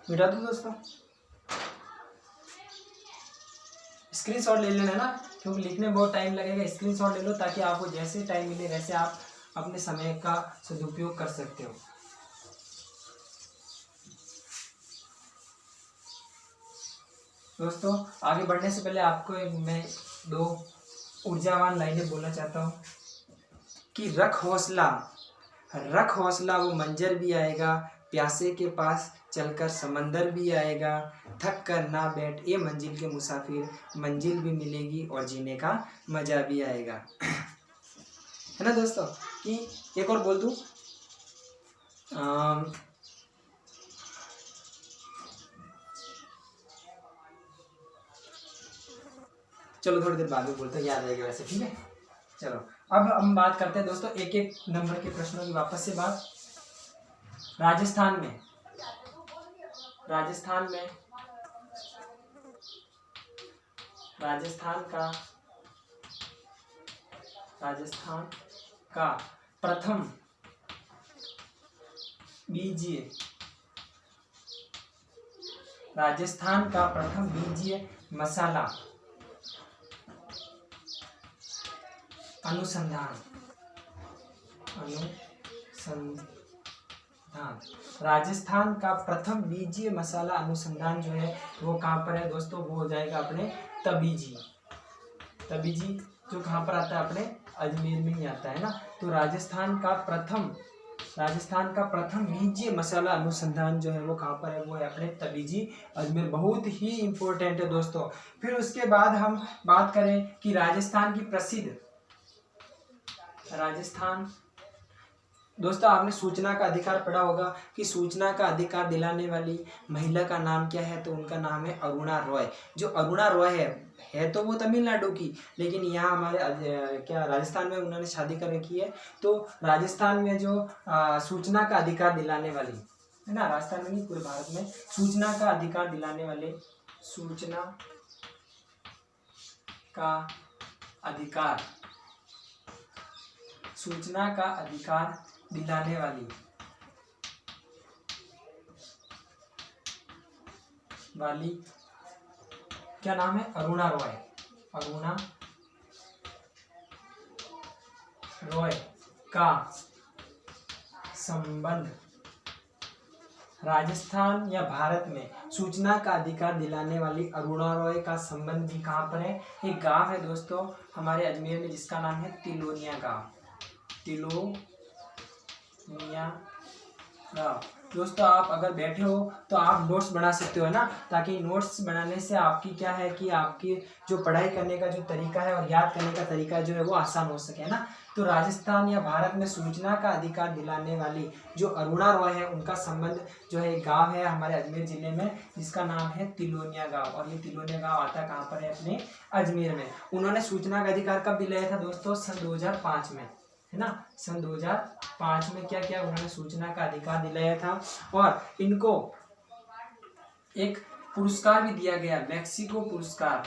A: मिटा दूँ दोस्तों? स्क्रीनशॉट ले लेना, है ना, क्योंकि लिखने में बहुत टाइम लगेगा। स्क्रीनशॉट ले लो ताकि आपको जैसे टाइम मिले वैसे आप अपने समय का सदुपयोग कर सकते हो। दोस्तों आगे बढ़ने से पहले आपको मैं 2 ऊर्जावान लाइनें बोलना चाहता हूँ कि रख हौसला, वो मंजर भी आएगा, प्यासे के पास चलकर समंदर भी आएगा, थक कर ना बैठ ए मंजिल के मुसाफिर, मंजिल भी मिलेगी और जीने का मजा भी आएगा। है ना दोस्तों। कि एक और बोल दूं, चलो थोड़ी देर बाद में बोलते हैं, याद आएगा वैसे, ठीक है। चलो अब हम बात करते हैं दोस्तों एक एक नंबर के प्रश्नों की वापस से बात। राजस्थान का प्रथम बीजीय मसाला अनुसंधान। राजस्थान का प्रथम बीजीय मसाला अनुसंधान जो है वो कहाँ पर है दोस्तों? वो हो जाएगा अपने तबीजी जो कहाँ पर आता है? अपने अजमेर में ही आता है ना। तो राजस्थान का प्रथम बीजीय मसाला अनुसंधान जो है वो कहाँ पर है? वो है अपने तबीजी अजमेर। बहुत ही इम्पोर्टेंट है दोस्तों। फिर उसके बाद हम बात करें कि राजस्थान की प्रसिद्ध दोस्तों आपने सूचना का अधिकार पढ़ा होगा कि सूचना का अधिकार दिलाने वाली महिला का नाम क्या है? तो उनका नाम है अरुणा रॉय। जो अरुणा रॉय है तो वो तमिलनाडु की, लेकिन यहाँ हमारे क्या राजस्थान में उन्होंने शादी कर रखी है। तो राजस्थान में जो सूचना का अधिकार दिलाने वाली, है ना, राजस्थान में नहीं पूरे भारत में सूचना का अधिकार दिलाने वाले, सूचना का अधिकार दिलाने वाली क्या नाम है? अरुणा रॉय का संबंध राजस्थान या भारत में सूचना का अधिकार दिलाने वाली अरुणा रॉय का संबंध भी कहाँ पर है? एक गांव है दोस्तों हमारे अजमेर में जिसका नाम है तिलोनिया गांव। दोस्तों आप अगर बैठे हो तो आप नोट्स बना सकते हो, है ना, ताकि नोट्स बनाने से आपकी क्या है कि आपकी जो पढ़ाई करने का जो तरीका है और याद करने का तरीका जो है वो आसान हो सके, है ना। तो राजस्थान या भारत में सूचना का अधिकार दिलाने वाली जो अरुणा रॉय है उनका संबंध जो है एक गाँव है हमारे अजमेर जिले में जिसका नाम है तिलोनिया गाँव। और ये तिलोनिया गाँव आता कहाँ पर है? अपने अजमेर में। उन्होंने सूचना का अधिकार कब दिलाया था दोस्तों? सन 2005 में, है ना। सन 2005 में क्या किया उन्होंने? सूचना का अधिकार दिलाया था। और इनको एक पुरस्कार भी दिया गया, मैक्सिको पुरस्कार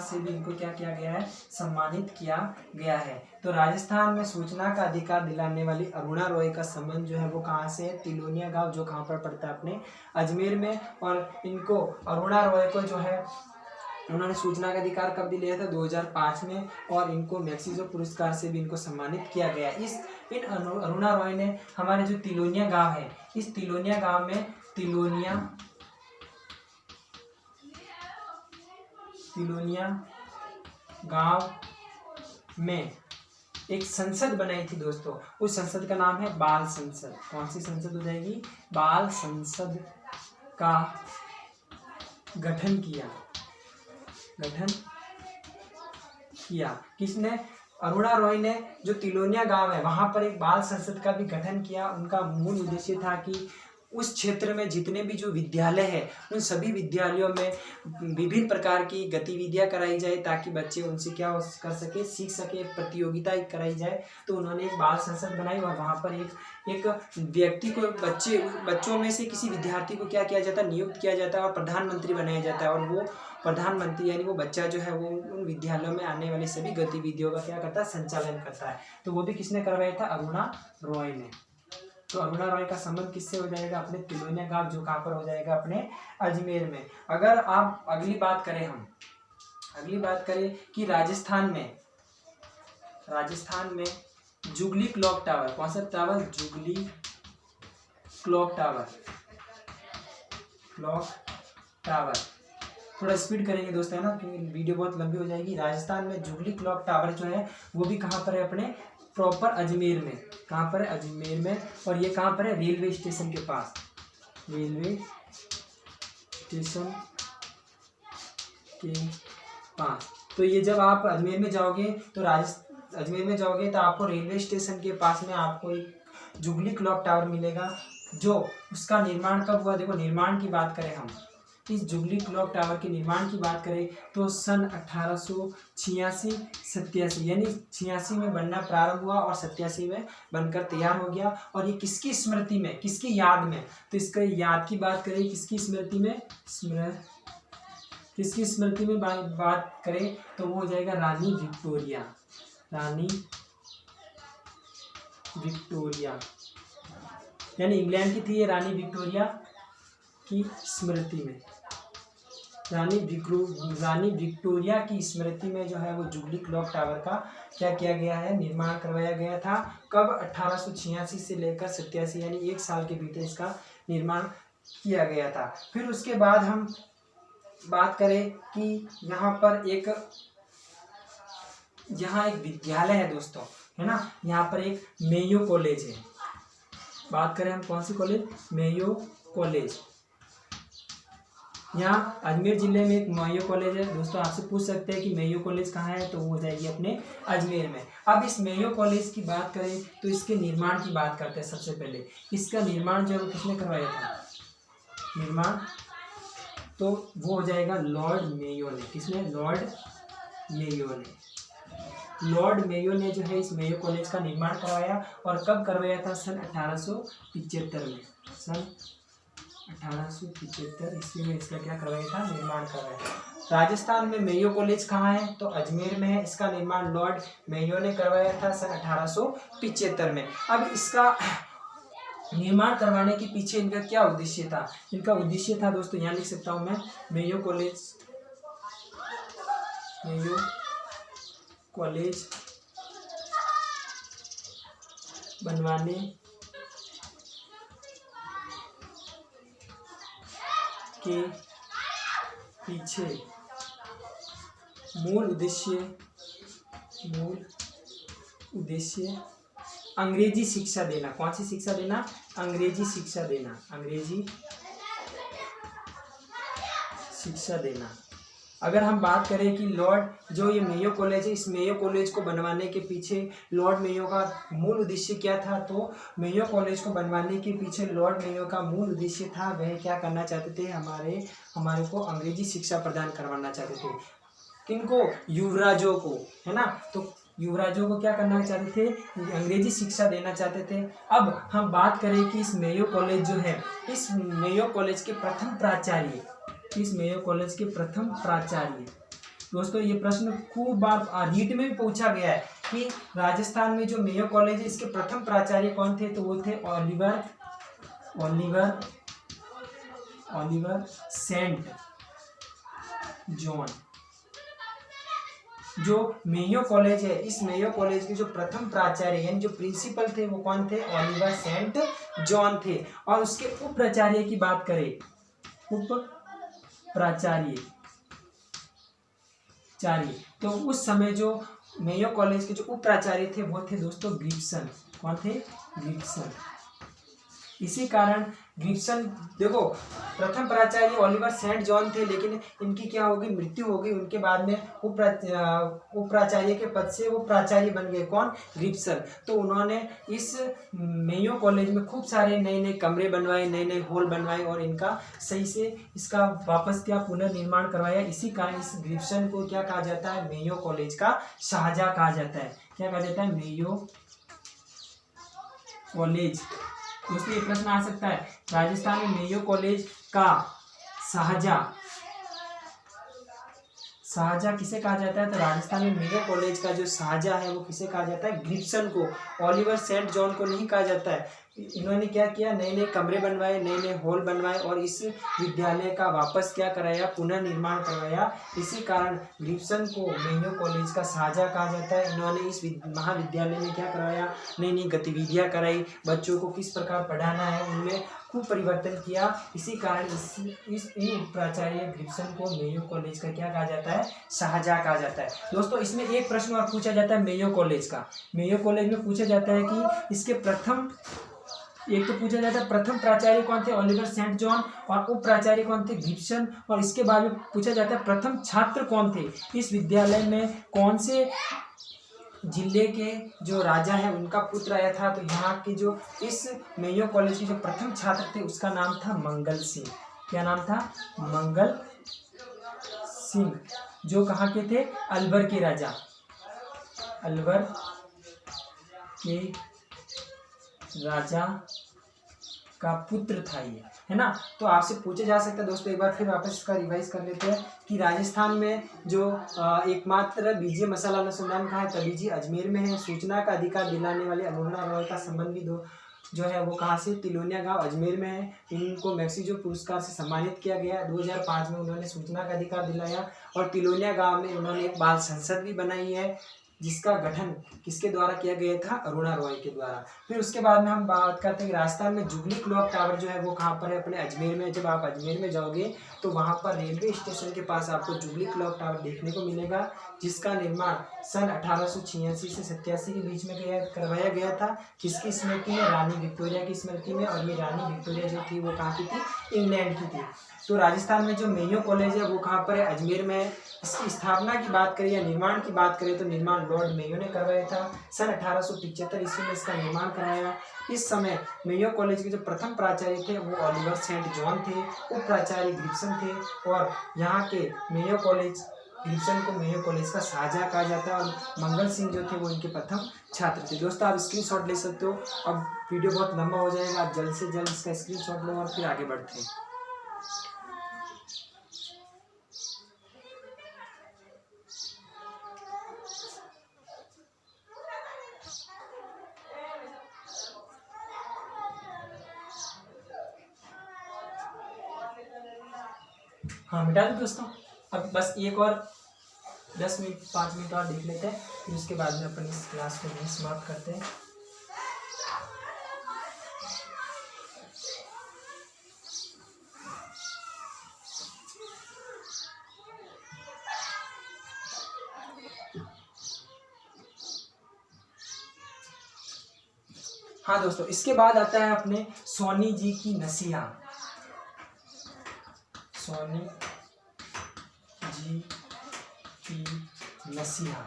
A: से भी इनको क्या किया गया है? सम्मानित किया गया है। तो राजस्थान में सूचना का अधिकार दिलाने वाली अरुणा रॉय का संबंध जो है वो कहाँ से है? तिलोनिया गांव, जो कहाँ पर पड़ता है? अपने अजमेर में। और इनको अरुणा रॉय को जो है उन्होंने सूचना का अधिकार कब दिलाया था? 2005 में। और इनको मैक्सिको पुरस्कार से भी इनको सम्मानित किया गया। इस इन अरुणा रॉय ने हमारे जो तिलोनिया गांव है, इस तिलोनिया गांव में तिलोनिया गांव में एक संसद बनाई थी दोस्तों। उस संसद का नाम है बाल संसद। कौन सी संसद हो जाएगी? बाल संसद का गठन किया। किसने? अरुणा रॉय ने। जो तिलोनिया गांव है वहां पर एक बाल संसद का भी गठन किया। उनका मूल उद्देश्य था कि उस क्षेत्र में जितने भी जो विद्यालय है उन सभी विद्यालयों में विभिन्न प्रकार की गतिविधियां कराई जाए ताकि बच्चे उनसे क्या कर सके, सीख सके, प्रतियोगिता कराई जाए। तो उन्होंने एक बाल संसद बनाई और वहाँ पर एक व्यक्ति को बच्चों में से किसी विद्यार्थी को क्या किया जाता है, नियुक्त किया जाता है और प्रधानमंत्री बनाया जाता है। और वो प्रधानमंत्री यानी वो बच्चा जो है वो उन विद्यालयों में आने वाली सभी गतिविधियों का क्या करता है, संचालन करता है। तो वो भी किसने करवाया था? अरुणा रॉय ने। तो अरुणा रॉय का संबंध किससे हो जाएगा? अपने तिलोनिया गांव, जो कहाँ पर हो जाएगा? अपने अजमेर में। अगर आप अगली बात करें कि राजस्थान में जुगली क्लॉक टावर। कौन सा टावर? जुगली क्लॉक टावर। थोड़ा स्पीड करेंगे दोस्तों, है ना, क्योंकि वीडियो बहुत लंबी हो जाएगी। राजस्थान में जुगली क्लॉक टावर जो है वो भी कहाँ पर है? अपने प्रॉपर अजमेर में। कहाँ पर है? अजमेर में। और ये कहाँ पर है? रेलवे स्टेशन के पास। रेलवे स्टेशन के पास। तो ये जब आप अजमेर में जाओगे तो आपको रेलवे स्टेशन के पास में आपको एक जुगली क्लॉक टावर मिलेगा। जो उसका निर्माण कब हुआ? देखो, निर्माण की बात करें हम, इस जुगली क्लॉक टावर के निर्माण की बात करें तो सन 1886-87 यानी 86 में बनना प्रारंभ हुआ और 87 में बनकर तैयार हो गया। और ये किसकी स्मृति में, किसकी याद में? तो इसका याद की बात करें, किसकी स्मृति में बात करें तो वो हो जाएगा रानी विक्टोरिया यानी इंग्लैंड की थी ये रानी विक्टोरिया की स्मृति में। रानी विक्टोरिया की स्मृति में जो है वो जुगली क्लॉक टावर का क्या किया गया है? निर्माण करवाया गया था। कब? 1886 से लेकर 87 यानी 1 साल के भीतर इसका निर्माण किया गया था। फिर उसके बाद हम बात करें कि यहाँ एक विद्यालय है दोस्तों, है ना। यहाँ पर एक मेयो कॉलेज है। बात करें हम कौन सी कॉलेज? Mayo college. यहाँ अजमेर जिले में एक मेयो कॉलेज है दोस्तों। आपसे पूछ सकते हैं कि मेयो कॉलेज कहाँ है, तो वो हो जाएगी अपने अजमेर में। अब इस मेयो कॉलेज की बात करें तो इसके निर्माण की बात करते हैं। सबसे पहले इसका निर्माण जो है वो किसने करवाया था? निर्माण तो वो हो जाएगा लॉर्ड मेयो ने। किसने? लॉर्ड मेयो ने जो है इस मेयो कॉलेज का निर्माण करवाया। और कब करवाया था? सन 1875 में। सन 1875 ईस्वी में इसका क्या करवाया था? निर्माण करवाया था। राजस्थान में मेयो कॉलेज कहाँ है? तो अजमेर में है। इसका निर्माण लॉर्ड मेयो ने करवाया था सन 1875 में। अब इसका निर्माण करवाने के पीछे इनका क्या उद्देश्य था? इनका उद्देश्य था दोस्तों, यहाँ लिख सकता हूँ मैं, मेयो कॉलेज बनवाने के पीछे मूल उद्देश्य अंग्रेजी शिक्षा देना। कौन सी शिक्षा देना? अंग्रेजी शिक्षा देना। अगर हम बात करें कि लॉर्ड जो ये मेयो कॉलेज है, इस मेयो कॉलेज को बनवाने के पीछे लॉर्ड मेयो का मूल उद्देश्य क्या था? तो मेयो कॉलेज को बनवाने के पीछे लॉर्ड मेयो का मूल उद्देश्य था, वह क्या करना चाहते थे? हमारे को अंग्रेजी शिक्षा प्रदान करवाना चाहते थे। किनको? युवराजों को, है ना। तो युवराजों को क्या करना चाहते थे? अंग्रेजी शिक्षा देना चाहते थे। अब हम बात करें कि इस मेयो कॉलेज जो है, इस मेयो कॉलेज के प्रथम प्राचार्य दोस्तों, ये प्रश्न खूब बार रीट में भी पूछा गया है कि राजस्थान में जो मेयो कॉलेज है इसके प्रथम प्राचार्य कौन थे? तो वो थे ओलिवर सेंट जॉन। जो मेयो कॉलेज है, इस मेयो कॉलेज के जो प्रथम प्राचार्य यानी जो प्रिंसिपल थे वो कौन थे? ओलिवर सेंट जॉन थे। और उसके उप प्राचार्य की बात करें, उप प्राचार्य तो उस समय जो मेयो कॉलेज के जो उप प्राचार्य थे वो थे दोस्तों गिब्सन। कौन थे? गिब्सन। इसी कारण गिब्सन, देखो प्रथम प्राचार्य ओलिवर सेंट जॉन थे, लेकिन इनकी क्या होगी? मृत्यु हो गई। उनके बाद में उप प्राचार्य के पद से वो प्राचार्य बन गए। कौन? गिब्सन। तो उन्होंने इस मेयो कॉलेज में खूब सारे नए नए कमरे बनवाए, नए नए हॉल बनवाए और इनका सही से इसका वापस क्या पुनर्निर्माण करवाया। इसी कारण इस गिब्सन को क्या कहा जाता है? मेयो कॉलेज का शाहजहाँ कहा जाता है। क्या कहा जाता है? Mayo college. दोस्तों ये प्रश्न आ सकता है, राजस्थान में मेयो कॉलेज का शाहजहाँ किसे कहा जाता है? तो राजस्थान में मेयो कॉलेज का जो शाहजहाँ है वो किसे कहा जाता है? गिब्सन को। ओलिवर सेंट जॉन को नहीं कहा जाता है। इन्होंने क्या किया? नए नए कमरे बनवाए, नए नए हॉल बनवाए और इस विद्यालय का वापस क्या कराया? पुनर्निर्माण करवाया। इसी कारण गिब्सन को मेयो कॉलेज का शाहजहाँ कहा जाता है। इन्होंने इस महाविद्यालय में क्या करवाया? नई नई गतिविधियाँ कराई, बच्चों को किस प्रकार पढ़ाना है उनमें खूब परिवर्तन किया। इसी कारण इन प्राचार्य गिब्सन को मेयो कॉलेज का क्या कहा जाता है? शाहजहाँ कहा जाता है। दोस्तों इसमें एक प्रश्न और पूछा जाता है मेयो कॉलेज का। मेयो कॉलेज में पूछा जाता है कि इसके एक तो पूछा जाता है प्रथम प्राचार्य कौन थे? Oliver Saint John. और उप प्राचार्य कौन थे? गिब्सन। और इसके बाद में पूछा जाता है प्रथम छात्र कौन थे? इस विद्यालय में कौन से जिले के जो राजा है उनका पुत्र आया था? तो यहाँ के जो इस मेयो कॉलेज के जो प्रथम छात्र थे उसका नाम था मंगल सिंह। क्या नाम था? मंगल सिंह, जो कहाँ के थे? अलवर के राजा, अलवर के राजा का पुत्र था ये, है ना। तो आपसे पूछा जा सकता है दोस्तों, एक बार फिर वापस इसका रिवाइज कर लेते हैं कि राजस्थान में जो एकमात्र बीजीय मसाला अनुसंधान कहाँ है? तबीजी अजमेर में है। सूचना का अधिकार दिलाने वाले अरुणा रॉय का संबंध भी जो है वो कहाँ से? तिलोनिया गांव अजमेर में है। इनको मैक्सिजो पुरस्कार से सम्मानित किया गया। 2005 में उन्होंने सूचना का अधिकार दिलाया। और तिलोनिया गांव में उन्होंने एक बाल संसद भी बनाई है, जिसका गठन किसके द्वारा किया गया था? अरुणा रॉय के द्वारा। फिर उसके बाद में हम बात करते हैं कि राजस्थान में जुबली क्लॉक टावर जो है वो कहाँ पर है? अपने अजमेर में। जब आप अजमेर में जाओगे तो वहाँ पर रेलवे स्टेशन के पास आपको जुबली क्लॉक टावर देखने को मिलेगा, जिसका निर्माण सन 1886 से 87 के बीच में करवाया गया था। किसकी स्मृति में? रानी विक्टोरिया की स्मृति में। और ये रानी विक्टोरिया जो थी वो कहाँ की थी? इंग्लैंड की थी। तो राजस्थान में जो मेयो कॉलेज है वो कहाँ पर है? अजमेर में है। इसकी स्थापना की बात करें या निर्माण की बात करें तो निर्माण लॉर्ड मेयो ने करवाया था। सन 1875 ईस्वी में इसका निर्माण कराया। इस समय मेयो कॉलेज के जो प्रथम प्राचार्य थे वो ओलिवर सेंट जॉन थे। उप प्राचार्य गिब्सन थे। और यहाँ के मेयो कॉलेज गिब्सन को मेयो कॉलेज का शाहजहाँ कहा जाता है। और मंगल सिंह जो थे वो इनके प्रथम छात्र थे। दोस्तों आप स्क्रीनशॉट ले सकते हो। अब वीडियो बहुत लंबा हो जाएगा, आप जल्द से जल्द इसका स्क्रीनशॉट लो और फिर आगे बढ़ते हैं। हाँ मिटा दो दोस्तों। अब बस एक और 10 मिनट 5 मिनट और देख लेते हैं, फिर उसके बाद में अपन इस क्लास को भी समाप्त करते हैं। हाँ दोस्तों, इसके बाद आता है अपने सोनी जी की नसीहा। सोनी जी की नसीहा।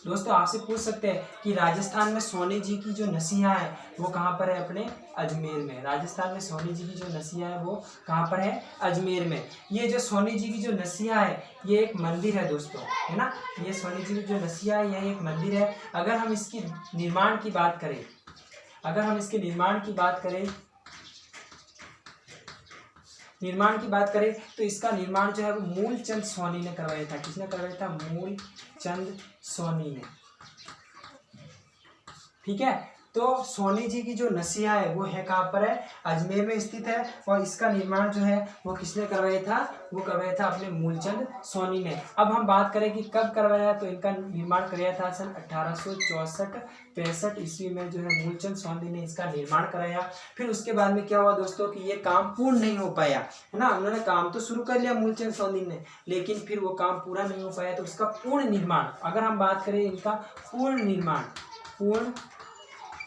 A: दोस्तों आपसे पूछ सकते हैं कि राजस्थान में सोनी जी की जो नसीहा है वो कहाँ पर है? अपने अजमेर में। राजस्थान में सोनी जी की जो नसीहा है वो कहाँ पर है? अजमेर में। ये जो सोनी जी की जो नसीहा है ये एक मंदिर है दोस्तों, है ना। ये सोनी जी की जो नसीहा है यह एक मंदिर है। अगर हम इसकी निर्माण की बात करें, तो इसका निर्माण जो है वो मूलचंद सोनी ने करवाया था। किसने करवाया था? मूलचंद सोनी ने। ठीक है। तो सोनी जी की जो नसिया है वो है कहाँ पर है, अजमेर में स्थित है। और इसका निर्माण जो है वो किसने करवाया था, वो करवाया था अपने मूलचंद सोनी ने। अब हम बात करें कि कब करवाया, तो इनका निर्माण कराया था सन 1864-65 ईस्वी में जो है मूलचंद सोनी ने इसका निर्माण कराया। फिर उसके बाद में क्या हुआ दोस्तों कि ये काम पूर्ण नहीं हो पाया, है ना। उन्होंने काम तो शुरू कर लिया मूलचंद सोनी ने, लेकिन फिर वो काम पूरा नहीं हो पाया। तो उसका पूर्ण निर्माण, अगर हम बात करें इनका पूर्ण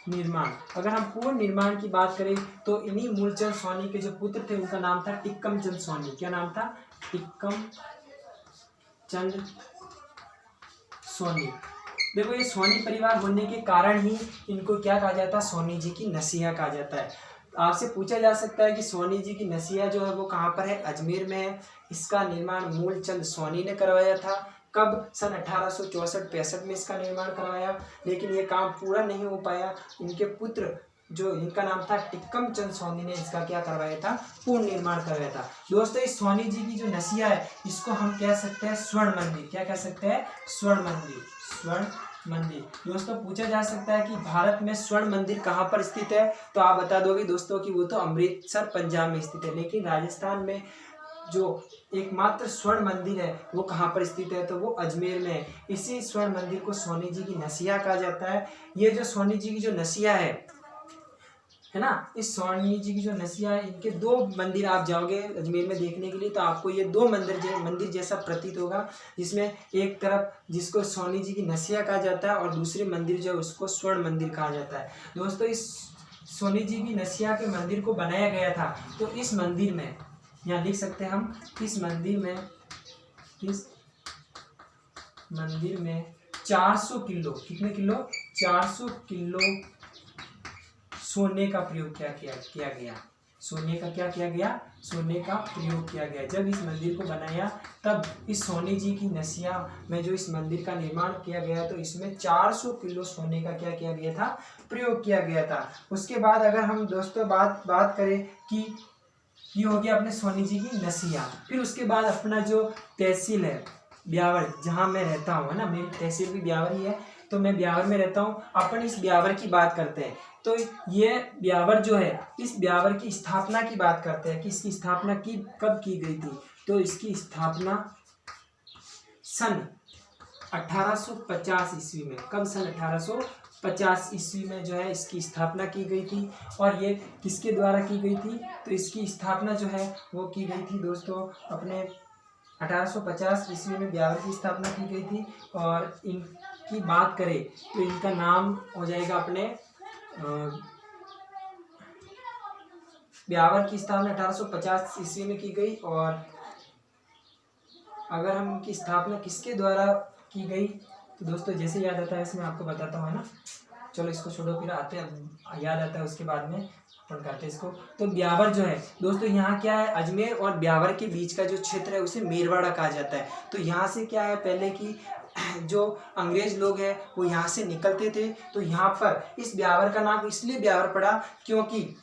A: निर्माण, अगर हम पूर्ण निर्माण की बात करें तो इन्हीं मूलचंद सोनी के जो पुत्र थे उनका नाम था टिक्कम चंद सोनी। क्या नाम था, टिक्कम चंद सोनी। देखो ये सोनी परिवार होने के कारण ही इनको क्या कहा जाता है, सोनी जी की नसिया कहा जाता है। आपसे पूछा जा सकता है कि सोनी जी की नसिया जो है वो कहाँ पर है, अजमेर में है। इसका निर्माण मूलचंद सोनी ने करवाया था। कब, सन 1864-65 में इसका निर्माण करवाया, लेकिन ये काम पूरा नहीं हो पाया। इनके पुत्र जो इनका नाम था टिक्कम चंद सोनी ने इसका क्या करवाया था, पूर्ण निर्माण करवाया था। दोस्तों इस सोनी जी की जो नसिया है इसको हम कह सकते हैं स्वर्ण मंदिर। क्या कह सकते हैं, स्वर्ण मंदिर। दोस्तों पूछा जा सकता है कि भारत में स्वर्ण मंदिर कहाँ पर स्थित है, तो आप बता दोगे दोस्तों कि वो तो अमृतसर पंजाब में स्थित है। लेकिन राजस्थान में जो एकमात्र स्वर्ण मंदिर है वो कहाँ पर स्थित है, तो वो अजमेर में है। इसी स्वर्ण मंदिर को सोनी जी की नसिया कहा जाता है। ये जो सोनी जी की जो नसिया है ना, इस सोनी जी की जो नसिया है, इनके दो मंदिर आप जाओगे अजमेर में देखने के लिए तो आपको ये दो मंदिर जैसा प्रतीत होगा, जिसमें एक तरफ जिसको सोनी जी की नसिया कहा जाता है और दूसरे मंदिर जो है उसको स्वर्ण मंदिर कहा जाता है। दोस्तों इस सोनी जी की नसिया के मंदिर को बनाया गया था, तो इस मंदिर में यहाँ लिख सकते हैं हम, इस मंदिर में 400 किलो, कितने किलो, 400 किलो सोने का प्रयोग किया गया। सोने का क्या किया गया, सोने का प्रयोग किया गया। जब इस मंदिर को बनाया तब इस सोनी जी की नसिया में जो इस मंदिर का निर्माण किया गया तो इसमें 400 किलो सोने का क्या किया गया था, प्रयोग किया गया था। उसके बाद अगर हम दोस्तों बात करें कि ये हो गया अपने सोनी जी की नसिया। फिर उसके बाद अपना जो तहसील है ब्यावर, जहाँ मैं रहता हूँ, है ना, मेरी तहसील भी ब्यावर ही है, तो मैं ब्यावर में रहता हूँ। अपन इस ब्यावर की बात करते हैं, तो ये ब्यावर जो है, इस ब्यावर की स्थापना की बात करते हैं कि इसकी स्थापना कब की गई थी, तो इसकी स्थापना सन 1850 ईस्वी में। कब, सन 1850 ईस्वी में जो है इसकी स्थापना की गई थी। और ये किसके द्वारा की गई थी, तो इसकी स्थापना जो है वो की गई थी दोस्तों अपने 1850 ईस्वी में ब्यावर की स्थापना की गई थी। और इनकी बात करें तो इनका नाम हो जाएगा अपने ब्यावर की स्थापना 1850 ईस्वी में की गई। और अगर हम इनकी स्थापना किसके द्वारा की गई तो दोस्तों जैसे याद आता है इसमें आपको बताता हूँ, है ना। चलो इसको छोड़ो, फिर आते हैं याद आता है उसके बाद में अपन करते हैं इसको। तो ब्यावर जो है दोस्तों, यहाँ क्या है, अजमेर और ब्यावर के बीच का जो क्षेत्र है उसे मेरवाड़ा कहा जाता है। तो यहाँ से क्या है, पहले की जो अंग्रेज लोग हैं वो यहाँ से निकलते थे, तो यहाँ पर इस ब्यावर का नाम इसलिए ब्यावर पड़ा क्योंकि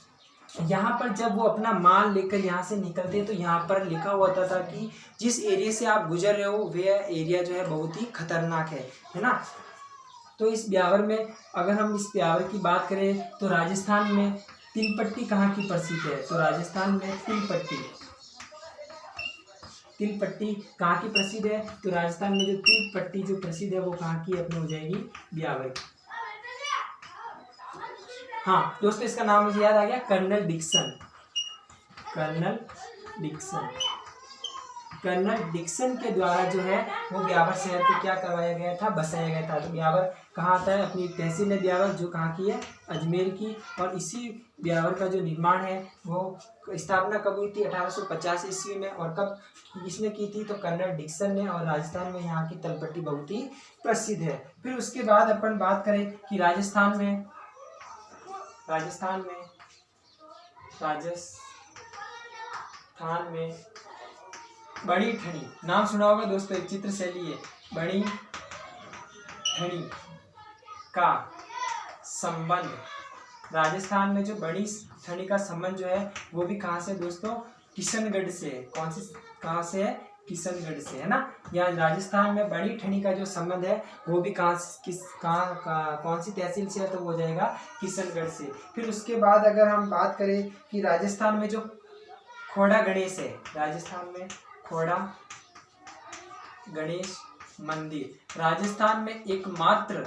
A: यहाँ पर जब वो अपना माल लेकर यहाँ से निकलते तो यहाँ पर लिखा हुआ था कि जिस एरिया से आप गुजर रहे हो वह एरिया जो है बहुत ही खतरनाक है ना। तो इस ब्यावर में अगर हम इस ब्यावर की बात करें तो राजस्थान में तिलपट्टी कहाँ की प्रसिद्ध है, तो राजस्थान में तिलपट्टी कहाँ की प्रसिद्ध है, तो राजस्थान में जो तिलपट्टी जो प्रसिद्ध है वो कहाँ की अपनी हो जाएगी, ब्यावर की। हाँ दोस्तों इसका नाम मुझे याद आ गया, कर्नल डिक्सन के द्वारा जो है वो ब्यावर शहर को क्या करवाया गया था, बसाया गया था। तो ब्यावर कहाँ आता है, अपनी तहसील है ब्यावर जो कहाँ की है, अजमेर की। और इसी ब्यावर का जो निर्माण है वो स्थापना कब हुई थी, 1850 ईस्वी में। और कब किसने की थी, तो कर्नल डिक्सन ने। और राजस्थान में यहाँ की तलपट्टी बहुत ही प्रसिद्ध है। फिर उसके बाद अपन बात करें कि राजस्थान में बड़ी ठनी नाम सुना होगा दोस्तों, एक चित्र शैली है। बड़ी ठनी का संबंध, राजस्थान में जो बड़ी ठनी का संबंध जो है वो भी कहाँ से दोस्तों, किशनगढ़ से। कहाँ से है, किशनगढ़ से, है ना। यहाँ राजस्थान में बड़ी ठनी का जो संबंध है वो भी कौन सी तहसील से है, तो वो हो जाएगा किशनगढ़ से। फिर उसके बाद अगर हम बात करें कि राजस्थान में जो खोड़ा गणेश है, राजस्थान में खोड़ा गणेश मंदिर राजस्थान में एकमात्र,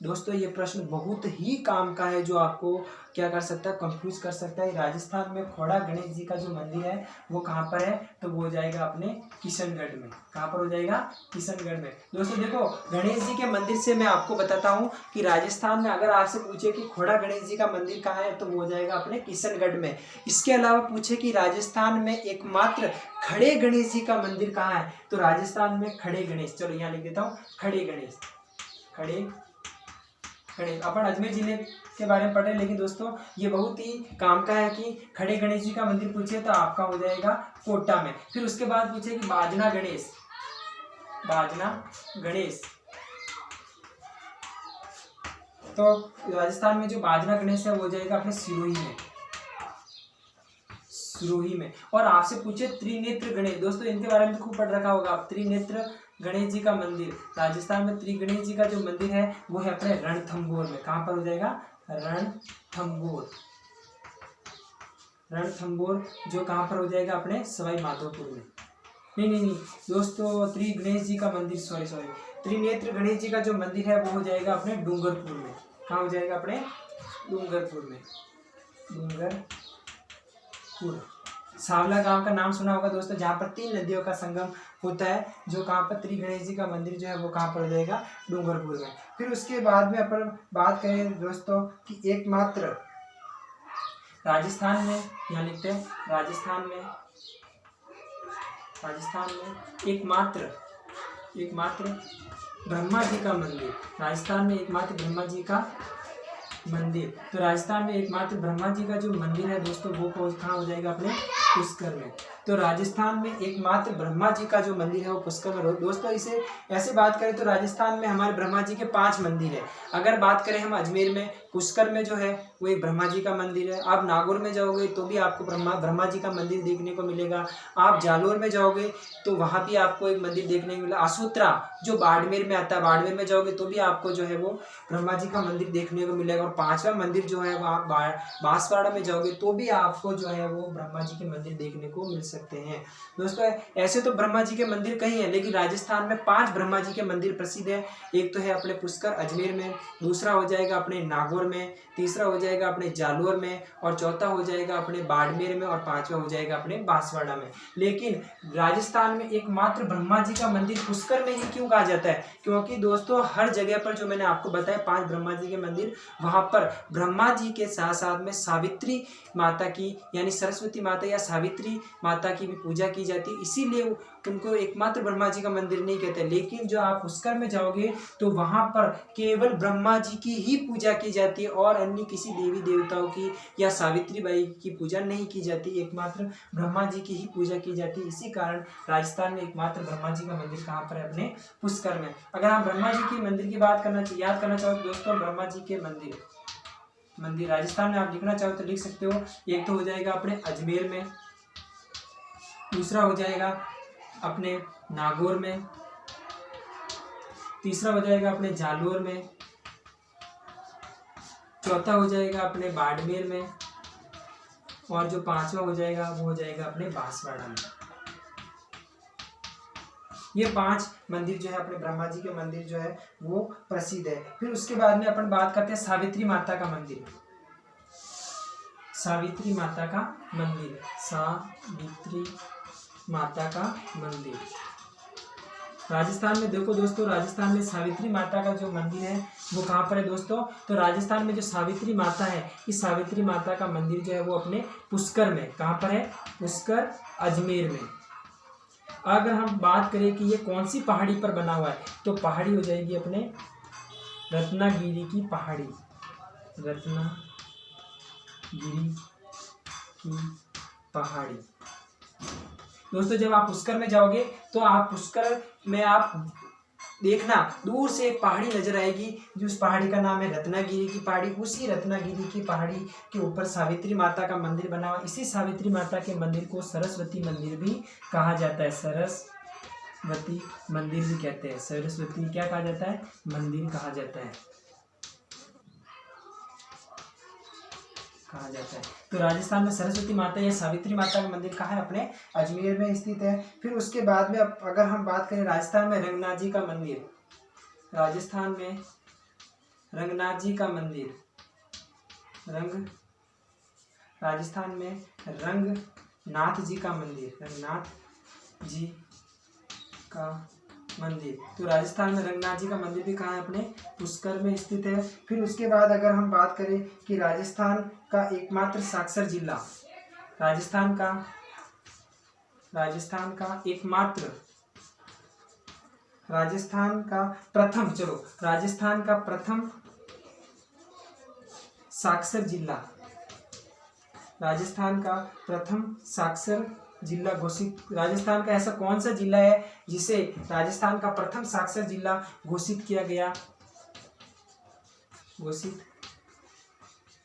A: दोस्तों ये प्रश्न बहुत ही काम का है जो आपको क्या कर सकता है, कंफ्यूज कर सकता है। राजस्थान में खोड़ा गणेश जी का जो मंदिर है वो कहाँ पर है, तो वो हो जाएगा अपने किशनगढ़ में। कहाँ पर हो जाएगा, किशनगढ़ में। दोस्तों देखो गणेश जी के मंदिर से मैं आपको बताता हूँ कि राजस्थान में अगर आपसे पूछे कि खोड़ा गणेश जी का मंदिर कहाँ है, तो वो हो जाएगा अपने किशनगढ़ में। इसके अलावा पूछे कि राजस्थान में एकमात्र खड़े गणेश जी का मंदिर कहाँ है, तो राजस्थान में खड़े गणेश, चलो यहाँ लिख देता हूँ, खड़े गणेश, खड़े अपन अजमेर जिले के बारे में पढ़े, लेकिन दोस्तों ये बहुत ही काम का है कि खड़े गणेश जी का मंदिर पूछे तो आपका हो जाएगा कोटा में। फिर उसके बाद पूछे कि बाजना गणेश, बाजना गणेश, तो राजस्थान में जो बाजना गणेश है वो हो जाएगा अपने सिरोही में, सिरोही में। और आपसे पूछे त्रिनेत्र गणेश, दोस्तों इनके बारे में तो खूब पढ़ रखा होगा आप, त्रिनेत्र गणेश जी का मंदिर राजस्थान में त्रिगणेश जी का जो मंदिर है वो है अपने रणथंभौर में। कहाँ पर हो जाएगा, रणथंभौर, रणथंभौर जो कहाँ पर हो जाएगा अपने सवाई माधोपुर में। नहीं दोस्तों, त्रिगणेश जी का मंदिर, सॉरी त्रिनेत्र गणेश जी का जो मंदिर है वो हो जाएगा अपने डूंगरपुर में। कहाँ हो जाएगा, अपने डूंगरपुर में, डूंगरपुर। सांवला गांव का नाम सुना होगा दोस्तों, जहाँ पर 3 नदियों का संगम होता है, जो कहाँ पर त्रिगणेश जी का मंदिर जो है वो कहाँ पर हो जाएगा, डूंगरपुर में। फिर उसके बाद में अपन बात करें दोस्तों कि एकमात्र राजस्थान में, यहाँ लिखते हैं राजस्थान में एकमात्र ब्रह्मा जी का मंदिर, राजस्थान में एकमात्र ब्रह्मा जी का मंदिर। तो राजस्थान में एकमात्र ब्रह्मा जी का जो मंदिर है दोस्तों वो कहाँ हो जाएगा, अपने पुष्कर में। तो राजस्थान में एकमात्र ब्रह्मा जी का जो मंदिर है वो पुष्कर में। दोस्तों इसे ऐसे बात करें तो राजस्थान में हमारे ब्रह्मा जी के 5 मंदिर है। अगर बात करें हम अजमेर में, पुष्कर में जो है वो एक ब्रह्मा जी का मंदिर है। आप नागौर में जाओगे तो भी आपको ब्रह्मा जी का मंदिर देखने को मिलेगा। आप जालोर में जाओगे तो वहाँ भी आपको एक मंदिर देखने को मिलेगा। आसोत्रा जो बाड़मेर में आता है, बाड़मेर में जाओगे तो भी आपको जो है वो ब्रह्मा जी का मंदिर देखने को मिलेगा। और 5वां मंदिर जो है वो आप बांसवाड़ा में जाओगे तो भी आपको जो है वो ब्रह्मा जी के मंदिर देखने को मिल सकते हैं। दोस्तों ऐसे तो ब्रह्मा जी के मंदिर कई हैं, लेकिन राजस्थान में 5 ब्रह्मा जी के मंदिर प्रसिद्ध है। एक तो है अपने पुष्कर अजमेर में, दूसरा हो जाएगा अपने नागौर में, तीसरा हो जाएगा अपने जालोर में, और चौथा हो जाएगा अपने बाड़मेर में, और 5वां हो जाएगा अपने बांसवाड़ा में। लेकिन राजस्थान में एकमात्र ब्रह्मा जी का मंदिर पुष्कर में ही क्यों कहा जाता है, क्योंकि दोस्तों हर जगह पर जो मैंने आपको बताया 5 ब्रह्मा जी के मंदिर, वहां पर ब्रह्मा जी के साथ साथ में सावित्री माता की, यानी सरस्वती माता या सावित्री माता की भी पूजा की जाती है, इसीलिए उनको एकमात्र ब्रह्मा जी का मंदिर नहीं कहते। लेकिन जो आप पुष्कर में जाओगे तो वहां पर केवल ब्रह्मा जी की ही पूजा की जाती है और अन्य किसी देवी देवताओं की या सावित्री बाई की पूजा नहीं की जाती, एकमात्र ब्रह्मा जी की ही पूजा की जाती है। इसी कारण राजस्थान में एकमात्र ब्रह्मा जी का मंदिर कहाँ पर है, अपने पुष्कर में। अगर हम ब्रह्मा जी की मंदिर की बात याद करना चाहो तो दोस्तों ब्रह्मा जी के मंदिर राजस्थान में आप लिखना चाहो तो लिख सकते हो। एक तो हो जाएगा अपने अजमेर में, दूसरा हो जाएगा अपने नागौर में, तीसरा हो जाएगा अपने जालोर में, चौथा हो जाएगा अपने बाड़मेर में, और जो 5वां हो जाएगा वो हो जाएगा अपने बांसवाड़ा में। ये 5 मंदिर जो है अपने ब्रह्मा जी के मंदिर जो है वो प्रसिद्ध है। फिर उसके बाद में अपन बात करते हैं सावित्री माता का मंदिर। सावित्री माता का मंदिर, सावित्री माता का मंदिर राजस्थान में। देखो दोस्तों राजस्थान में सावित्री माता का जो मंदिर है वो कहाँ पर है दोस्तों, तो राजस्थान में जो सावित्री माता है, इस सावित्री माता का मंदिर जो है वो अपने पुष्कर में। कहाँ पर है, पुष्कर अजमेर में। अगर हम बात करें कि ये कौन सी पहाड़ी पर बना हुआ है, तो पहाड़ी हो जाएगी अपने रत्नागिरी की पहाड़ी, रत्नागिरी की पहाड़ी। दोस्तों जब आप पुष्कर में जाओगे तो आप पुष्कर में आप देखना दूर से एक पहाड़ी नजर आएगी, जो उस पहाड़ी का नाम है रत्नागिरी की पहाड़ी। उसी रत्नागिरी की पहाड़ी के ऊपर सावित्री माता का मंदिर बना हुआ। इसी सावित्री माता के मंदिर को सरस्वती मंदिर भी कहा जाता है, सरस्वती सरस्वती मंदिर भी कहते हैं। सरस्वती क्या कहा जाता है? मंदिर कहा जाता है, कहा जाता है। तो राजस्थान में सरस्वती माता या सावित्री माता का मंदिर कहाँ है? अपने अजमेर में स्थित है। फिर उसके बाद में अब अगर हम बात करें राजस्थान में रंगनाथ जी का मंदिर, राजस्थान में रंगनाथ जी का मंदिर, राजस्थान में रंगनाथ जी का मंदिर, रंगनाथ जी का मंदिर। तो राजस्थान में रंगनाथ जी का मंदिर भी कहाँ है? अपने पुष्कर में स्थित है। फिर उसके बाद अगर हम बात करें कि राजस्थान का एकमात्र साक्षर जिला, राजस्थान का एकमात्र, राजस्थान का प्रथम साक्षर जिला, राजस्थान का प्रथम साक्षर जिला घोषित, राजस्थान का ऐसा कौन सा जिला है जिसे राजस्थान का प्रथम साक्षर जिला घोषित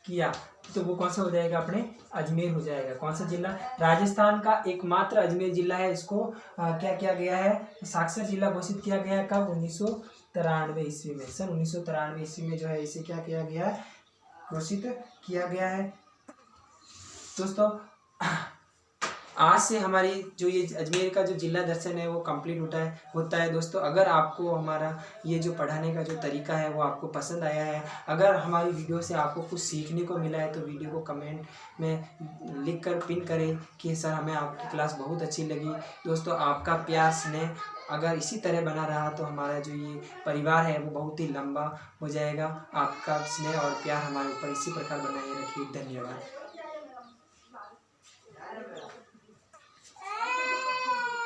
A: किया, तो वो कौन सा हो जाएगा? अपने अजमेर हो जाएगा। कौन सा जिला? राजस्थान का एकमात्र अजमेर जिला है। इसको क्या किया गया है? साक्षर जिला घोषित किया गया है। कब? 1993 ईस्वी में। सन 1993 ईस्वी में जो है इसे क्या किया गया है? घोषित किया गया है। दोस्तों आज से हमारी जो ये अजमेर का जो जिला दर्शन है वो कंप्लीट होता है। दोस्तों अगर आपको हमारा ये जो पढ़ाने का जो तरीका है वो आपको पसंद आया है, अगर हमारी वीडियो से आपको कुछ सीखने को मिला है, तो वीडियो को कमेंट में लिख कर पिन करें कि सर हमें आपकी क्लास बहुत अच्छी लगी। दोस्तों आपका प्यार स्नेह अगर इसी तरह बना रहा तो हमारा जो ये परिवार है वो बहुत ही लंबा हो जाएगा। आपका स्नेह और प्यार हमारे ऊपर इसी प्रकार बनाए रखिए। धन्यवाद।